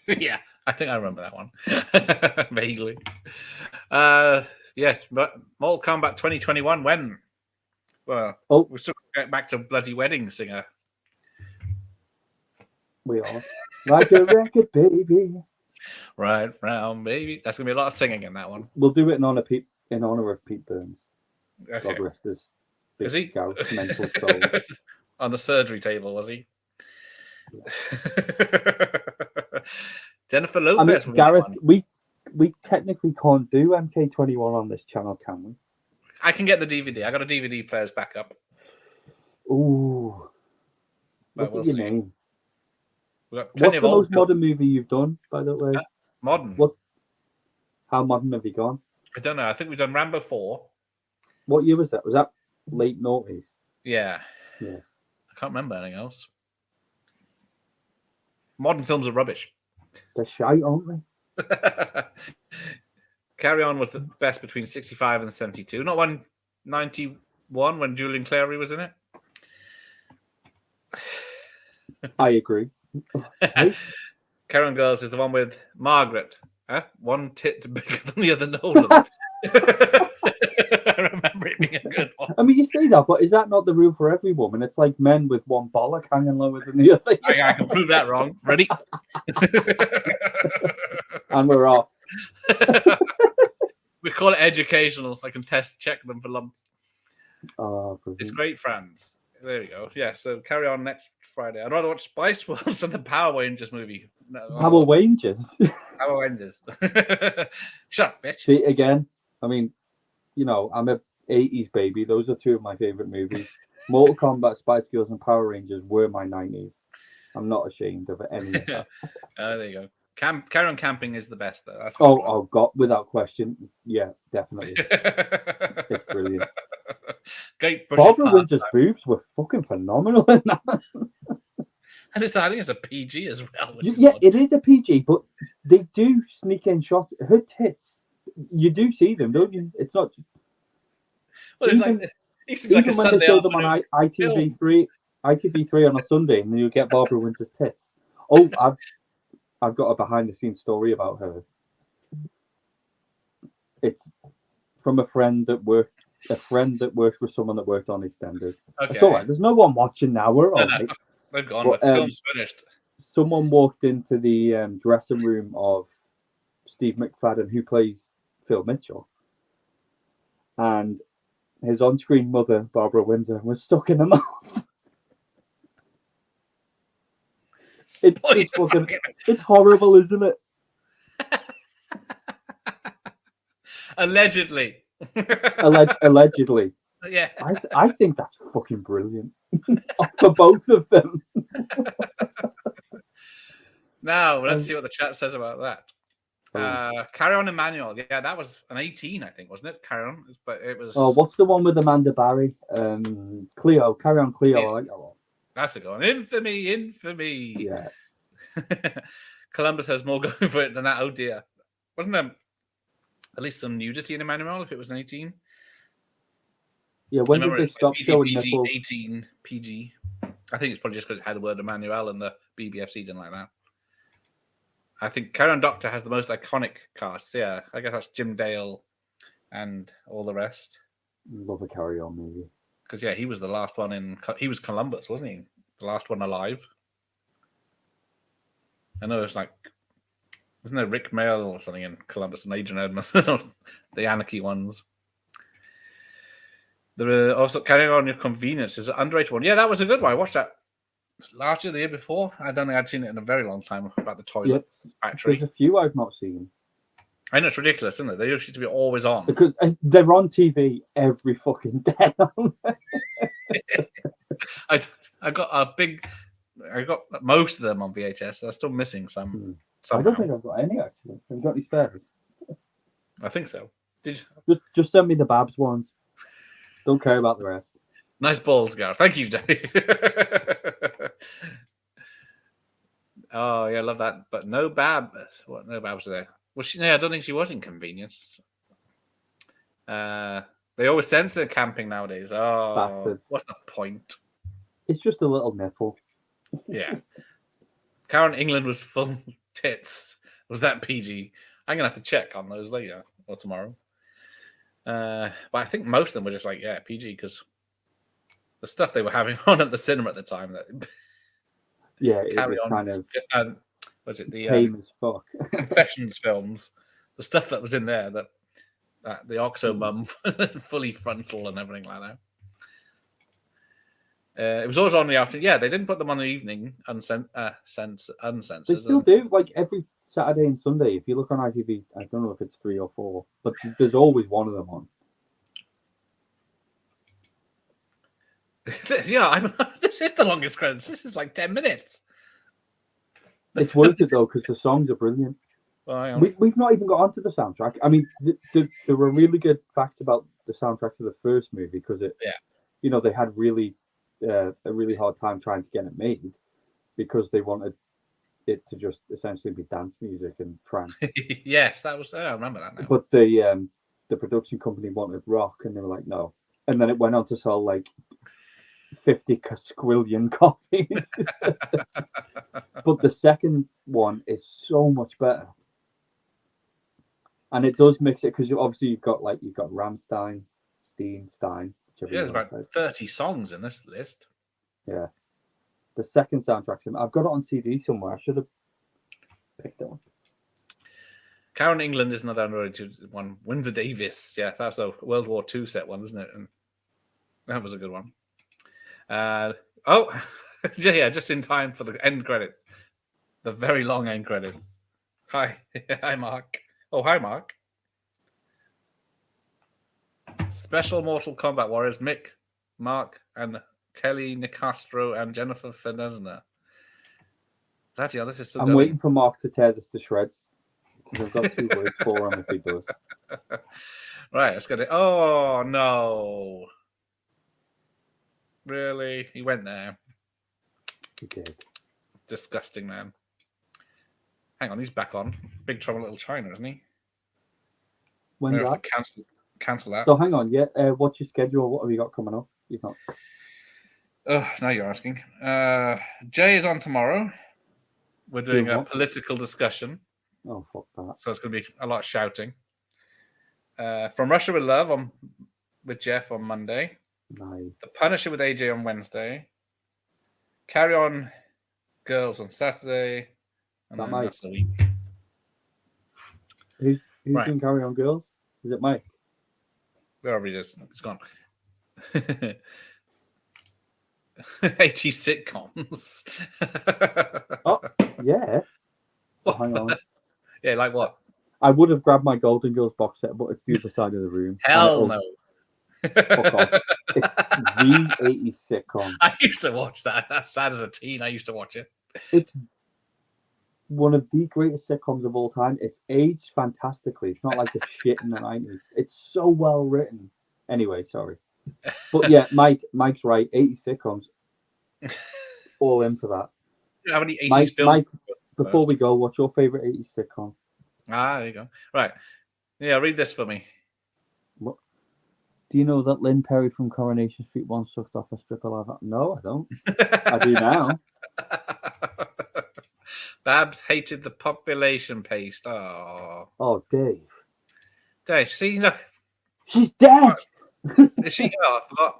Yeah, I think I remember that one vaguely. Yes, but Mortal Kombat 2021. When? Well, we're still going back to bloody wedding singer. We are like a record, baby. Right round, baby. That's gonna be a lot of singing in that one. We'll do it in honor of Pete Burns. Okay. God rest his Is he mental soul. On the surgery table? Was he? Yeah. Jennifer Lopez. Gareth, we technically can't do MK21 on this channel, can we? I can get the DVD. I got a DVD player's backup. Ooh. But we'll see. Name. What's the most modern movie you've done, by the way? Modern. How modern have you gone? I don't know. I think we've done Rambo 4. What year was that? Was that late 90s? Yeah. I can't remember anything else. Modern films are rubbish. They're shite, aren't they? Carry On was the best between 65 and 72. Not 191 when Julian Clary was in it. I agree. Carry On Girls is the one with Margaret. One tit bigger than the other Nolan. I remember it being a good one. I mean, you say that, but is that not the rule for every woman? It's like men with one bollock hanging lower than the other. I can prove that wrong. Ready? And we're off. We call it educational. I can check them for lumps. Oh, it's great, friends. There we go. Yeah, so Carry On next Friday. I'd rather watch Spice World than the Power Rangers movie. Power Rangers? Power Rangers. Shut up, bitch. See, again, I mean, you know, I'm a 80s baby. Those are 2 of my favorite movies. Mortal Kombat, Spice Girls, and Power Rangers were my 90s. I'm not ashamed of any of that. There you go. Carry On Camping is the best, though. That's oh, God, without question. Yeah, definitely. It's brilliant. Great Barbara Winter's boobs were fucking phenomenal in that. And I think it's a PG as well. It is a PG, but they do sneak in shots. Her tits, you do see them, don't you? It's not. Well, it's like this. It used to be like a when Sunday they show them on ITV3 on a Sunday, and then you get Barbara Winter's tits. Oh, I've got a behind-the-scenes story about her. It's from a friend that worked with someone that worked on EastEnders. Okay. It's all right. There's no one watching now. We're all right. They've gone. The film's finished. Someone walked into the dressing room of Steve McFadden, who plays Phil Mitchell, and his on-screen mother, Barbara Windsor, was sucking him off. It's horrible, isn't it? Allegedly. Allegedly. Yeah. I think that's fucking brilliant for both of them. Now, let's see what the chat says about that. Carry On Emmanuel. Yeah, that was an 18, I think, wasn't it? Carry On. But it was. Oh, what's the one with Amanda Barry? Cleo. Carry On Cleo. Yeah. I like that one. That's a good one. Infamy. Yeah. Columbus has more going for it than that. Oh, dear. Wasn't there at least some nudity in Emmanuel if it was an 18? Yeah, when did they stop showing PG, nipples? 18 PG. I think it's probably just because it had the word Emmanuel and the BBFC didn't like that. I think Carry On Doctor has the most iconic cast. Yeah, I guess that's Jim Dale and all the rest. Love a Carry On movie. Because, yeah, he was the last one in... He was Columbus, wasn't he? The last one alive. I know it's like... Isn't there Rick Mail or something in Columbus and Adrian Edmonds? The Anarchy ones. There are also Carrying On Your Convenience is an underrated one. Yeah, that was a good one. I watched that last year, the year before. I don't think I'd seen it in a very long time about the toilets factory. There's a few I've not seen. I know it's ridiculous, isn't it? They used to be always on. Because they're on TV every fucking day. I got most of them on VHS. I'm still missing some. I don't think I've got any actually. Have you got any spares? I think so. Just send me the Babs ones. Don't care about the rest. Nice balls, Gareth. Thank you, Dave. Oh yeah, I love that. But no Babs. What? No Babs there. Well, I don't think she was Inconvenience. They always censor camping nowadays. Oh, bastards. What's the point? It's just a little nipple. Yeah. Karen England was full tits. Was that PG? I'm gonna have to check on those later or tomorrow. But I think most of them were just like, yeah, PG, because the stuff they were having on at the cinema at the time. That it was kind of was it the tame as fuck. Confessions films, the stuff that was in there, that the Oxo Mum fully frontal and everything like that. It was always on the afternoon. Yeah, they didn't put them on the evening uncensored. They still do, like every Saturday and Sunday. If you look on ITV, I don't know if it's 3 or 4, but there's always one of them on. Yeah, this is the longest credits. This is like 10 minutes. It's worth it though, because the songs are brilliant. Well, we've not even got onto the soundtrack. I mean, there were really good facts about the soundtrack to the first movie because they had a really hard time trying to get it made because they wanted it to just essentially be dance music and trance. Yes, that was. I remember that now. But the production company wanted rock, and they were like, no. And then it went on to sell like 50 squillion copies. But the second one is so much better, and it does mix it because you've got Rammstein, Stein. There's about 30 songs in this list. Yeah, the second soundtrack. I've got it on CD somewhere. I should have picked it up. Karen England is another underrated one. Windsor Davis, yeah, that's a World War II set one, isn't it? And that was a good one. Yeah, just in time for the end credits, the very long end credits. Hi, Mark. Oh, hi, Mark. Special Mortal Kombat Warriors, Mick, Mark, and Kelly Nicastro and Jennifer Fernandez. Bloody hell, this is still I'm waiting for Mark to tear this to shreds. I've got 2 words for him if he does. Right, let's get it. Oh, no. Really? He went there. He did. Disgusting, man. Hang on, he's back on. Big Trouble in Little China, isn't he? When have to cancel that. So hang on, what's your schedule? What have you got coming up? You've not. Now you're asking. Jay is on tomorrow. We're doing a political discussion. Oh, fuck that. So it's going to be a lot of shouting. From Russia with Love with Jeff on Monday. Nice. The Punisher with AJ on Wednesday. Carry On Girls on Saturday. And then that's the week. Who's doing Carry On Girls? Is it Mike? Wherever he is. He's gone. 80 sitcoms. Oh, yeah. Oh, hang on. Yeah, like what? I would have grabbed my Golden Girls box set, but it's the other side of the room. Hell no. Fuck off. It's the 80s sitcom. I used to watch that. That's sad as a teen. I used to watch it. It's one of the greatest sitcoms of all time. It's aged fantastically. It's not like the shit in the 90s. It's so well written. Anyway, sorry. But yeah, Mike's right. 80s sitcoms. All in for that. Do you have any 80s films? Mike, before we go, what's your favorite 80s sitcom? Ah, there you go. Right. Yeah, read this for me. What? Do you know that Lynn Perry from Coronation Street once sucked off a stripper like that? No, I don't. I do now. Babs hated the population paste. Oh, Dave. Dave, see, look. She's dead. Is she? Oh, I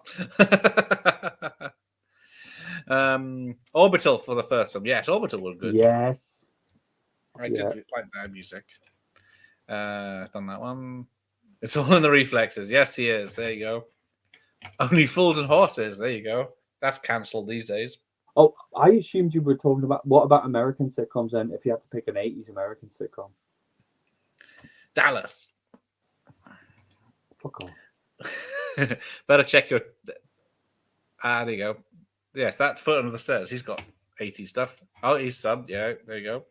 forgot. Orbital for the first one. Yes, Orbital was good. Yes. I did like that music. Done that one. It's all in the reflexes. Yes, he is. There you go. Only Fools and Horses. There you go. That's cancelled these days. Oh, I assumed you were talking about what about American sitcoms then? If you had to pick an 80s American sitcom, Dallas. Fuck off. Better check your. There you go. Yes, that foot under the stairs. He's got 80 stuff. Oh, he's subbed. Yeah, there you go.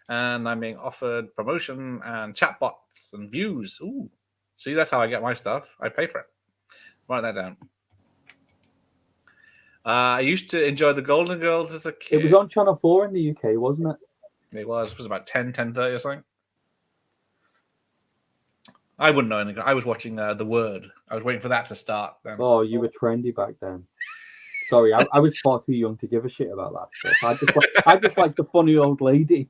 And I'm being offered promotion and chatbots and views. Ooh, see, that's how I get my stuff. I pay for it. Write that down. I used to enjoy the Golden Girls as a kid. It was on Channel 4 in the UK, wasn't it? It was about 10:30 or something. I wouldn't know anything. I was watching The Word. I was waiting for that to start. Then. Oh, you were trendy back then. Sorry, I was far too young to give a shit about that stuff. I just like the funny old ladies.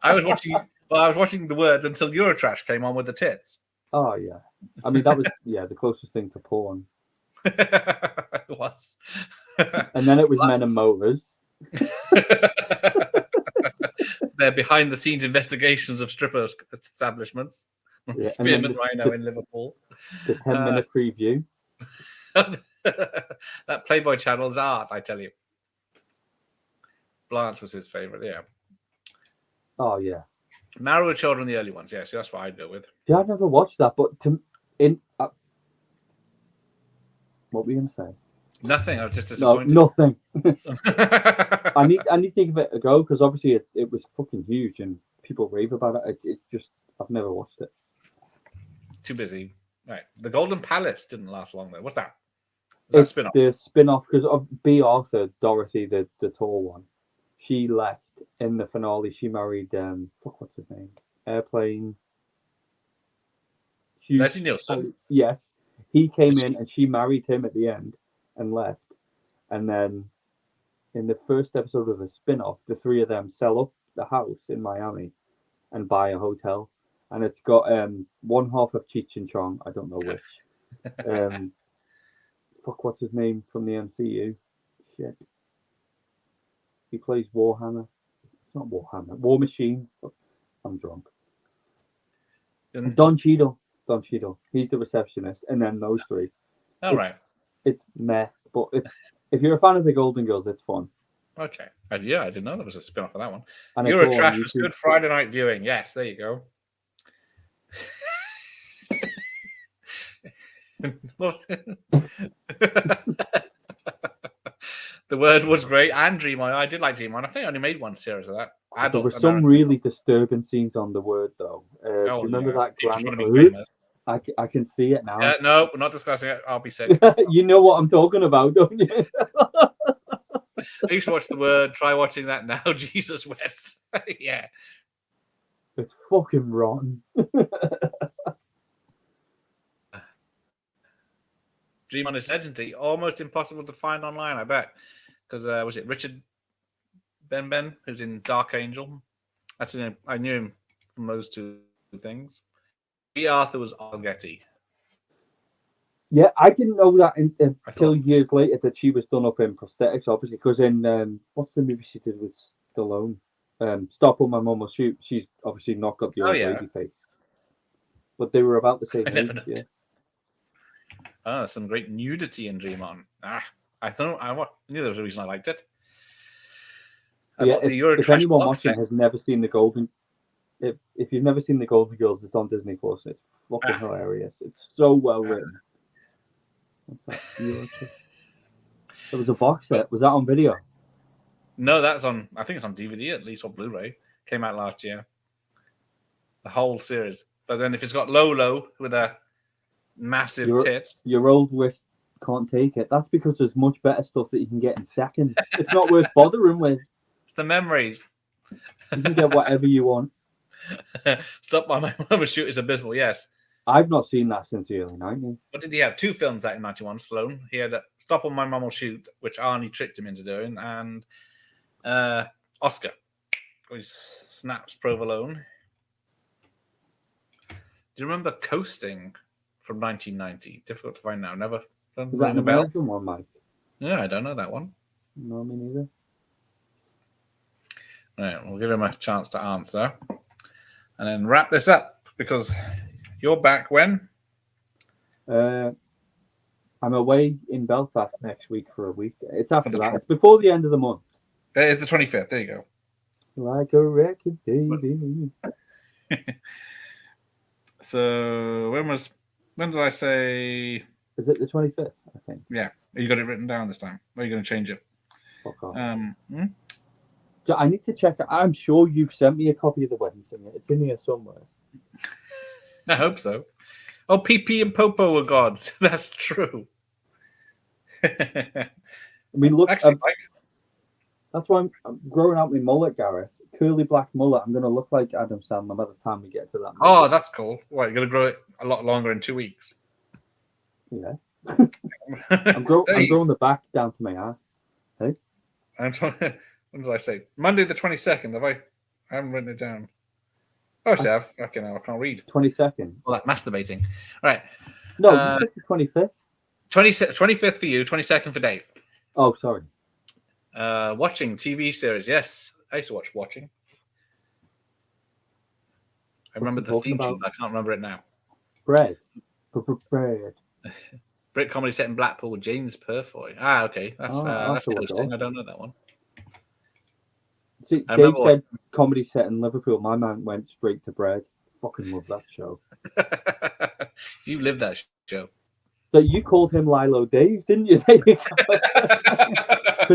I was watching The Word until Eurotrash came on with the tits. Oh yeah, I mean that was the closest thing to porn. It was. And then it was Men and Motors. They're behind the scenes investigations of stripper establishments. Yeah, Spearman Rhino in Liverpool. The 10-minute preview. That Playboy channel is art, I tell you. Blanche was his favourite, yeah. Oh yeah. Married with Children, the early ones, yes, that's what I'd go with. Yeah, I've never watched that, but what were you gonna say? Nothing. I was just disappointed. No, nothing. I need to give it a go because obviously it was fucking huge and people rave about it. It's just I've never watched it. Too busy. Right. The Golden Palace didn't last long though. What's that? Is It's spin-off? the spin-off because of B. Arthur, Dorothy, the tall one. She left in the finale. She married what's his name? Airplane. Leslie Nielsen. Yes. He came in and she married him at the end and left. And then in the first episode of the spin-off, the three of them sell up the house in Miami and buy a hotel. And it's got one half of Cheech and Chong, I don't know which. What's his name from the MCU? Shit. He plays Warhammer. It's not Warhammer. War Machine. I'm drunk. Don Cheadle. He's the receptionist, and then those three. All right. It's meh, but if you're a fan of the Golden Girls, it's fun. Okay. Yeah, I didn't know there was a spin-off of that one. And Eurotrash was good Friday night viewing. Yes, there you go. The Word was great, and Dream On. I did like Dream On. I think I only made one series of that. There were some really disturbing scenes on The Word, though. Do you remember that grandma? I can see it now. No, we're not discussing it. I'll be sick. You know what I'm talking about, don't you? I used to watch The Word. Try watching that now. Jesus wept. Yeah. It's fucking rotten. Dream On is legendary. Almost impossible to find online, I bet. Because was it Richard Ben, who's in Dark Angel? Actually, I knew him from those two things. B. Arthur was Getty. Yeah, I didn't know that until years later that she was done up in prosthetics, obviously, because in what's the movie she did with Stallone? Stop or My Mum Will Shoot. She's obviously not got the old lady face. But they were about the same age. Yeah. Oh, there's some great nudity in Dream On. I knew there was a reason I liked it. Yeah, if anyone watching has never seen the Golden, if you've never seen the Golden Girls, it's on Disney Plus. It's fucking hilarious. It's so well written. There was a box set. Was that on video? No, that's on. I think it's on DVD at least, or Blu-ray. Came out last year. The whole series. But then if it's got Lolo with a massive tits, your old wrist can't take it. That's because there's much better stuff that you can get in seconds. It's not worth bothering with. It's the memories. You can get whatever you want. Stop by my mama's shoot is abysmal. Yes. I've not seen that since the early 90s. What did he have? 2 films out in 91, Sloan. He had Stop on My Mum Will Shoot, which Arnie tricked him into doing, and Oscar, where he snaps provolone. Do you remember Coasting from 1990? Difficult to find now. Never ring a bell. One, Mike? Yeah, I don't know that one. No, me neither. Right, we'll give him a chance to answer. And then wrap this up, because you're back when? I'm away in Belfast next week for a week. It's after that. It's before the end of the month. It is the 25th. There you go. Like a record, baby. So when did I say? Is it the 25th? I think. Yeah, you got it written down this time. Or are you going to change it? Fuck off. I need to check. I'm sure you've sent me a copy of the wedding singer. It's in here somewhere. I hope so. Oh, PP and Popo were gods. That's true. I mean, look. Actually, that's why I'm growing out my mullet, Gareth. Curly black mullet. I'm going to look like Adam Sandler by the time we get to that. Oh, that's cool. What, you're going to grow it a lot longer in 2 weeks? Yeah. I'm growing the back down to my ass. Hey? I'm trying. When did I say? Monday the 22nd. I haven't written it down. Oh, I see. Fucking hell, I can't read. 22nd. Well, that masturbating. Right. No, you said the 25th. 25th for you, 22nd for Dave. Oh, sorry. Watching TV series. Yes, I used to watch Watching. I remember the theme tune. I can't remember it now. Bread. Brit comedy set in Blackpool with James Purfoy. Ah, okay. That's Coasting. I don't know that one. See, Dave said comedy set in Liverpool. My man went straight to Bread. Fucking love that show. You lived that show. So you called him Lilo Dave, didn't you? Because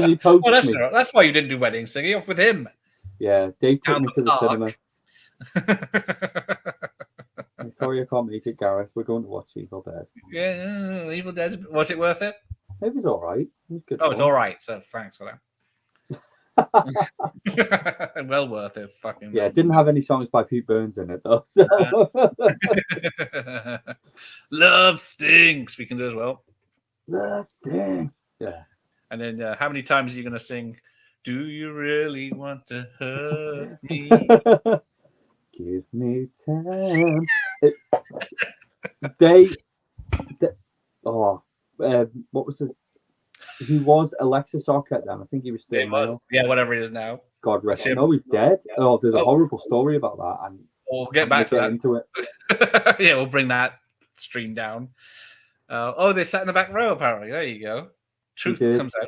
he posted that's me. Right. That's why you didn't do wedding singing. Off with him. Yeah, Dave took me to the cinema. I'm sorry I can't make it, Gareth. We're going to watch Evil Dead. Yeah, Evil Dead. Was it worth it? It was all right. It was good. Oh, it's all right. So thanks for that. Well worth it. Fucking. Yeah, it didn't have any songs by Pete Burns in it though. So. Love stinks. We can do as well. Love stinks. Yeah. And then how many times are you going to sing? Do you really want to hurt me? Give me time. What was it? He was Alexis Arquette then. I think he was still was. Yeah, whatever he is now. God rest him. No, he's dead. Oh, there's a horrible story about that. And we'll get back to that. Into it. Yeah, we'll bring that stream down. They sat in the back row, apparently. There you go. Truth comes out.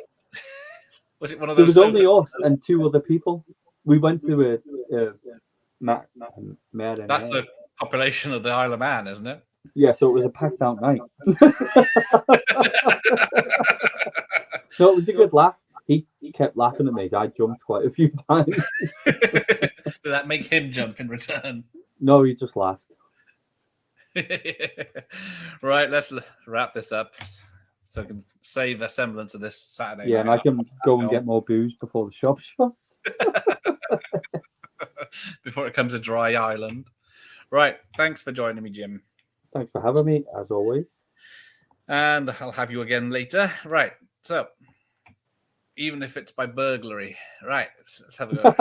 Was it one of those? There was only us and 2 other people. We went to That's the population of the Isle of Man, isn't it? Yeah, so it was a packed out night. So it was a good laugh. He kept laughing at me. I jumped quite a few times. Did that make him jump in return? No, he just laughed. Right, let's wrap this up so I can save a semblance of this Saturday. Yeah, and I can go and get more booze before the shop shuts. Before it becomes a dry island. Right, thanks for joining me, Jim. Thanks for having me, as always. And I'll have you again later. Right, so even if it's by burglary. Right, let's have a go.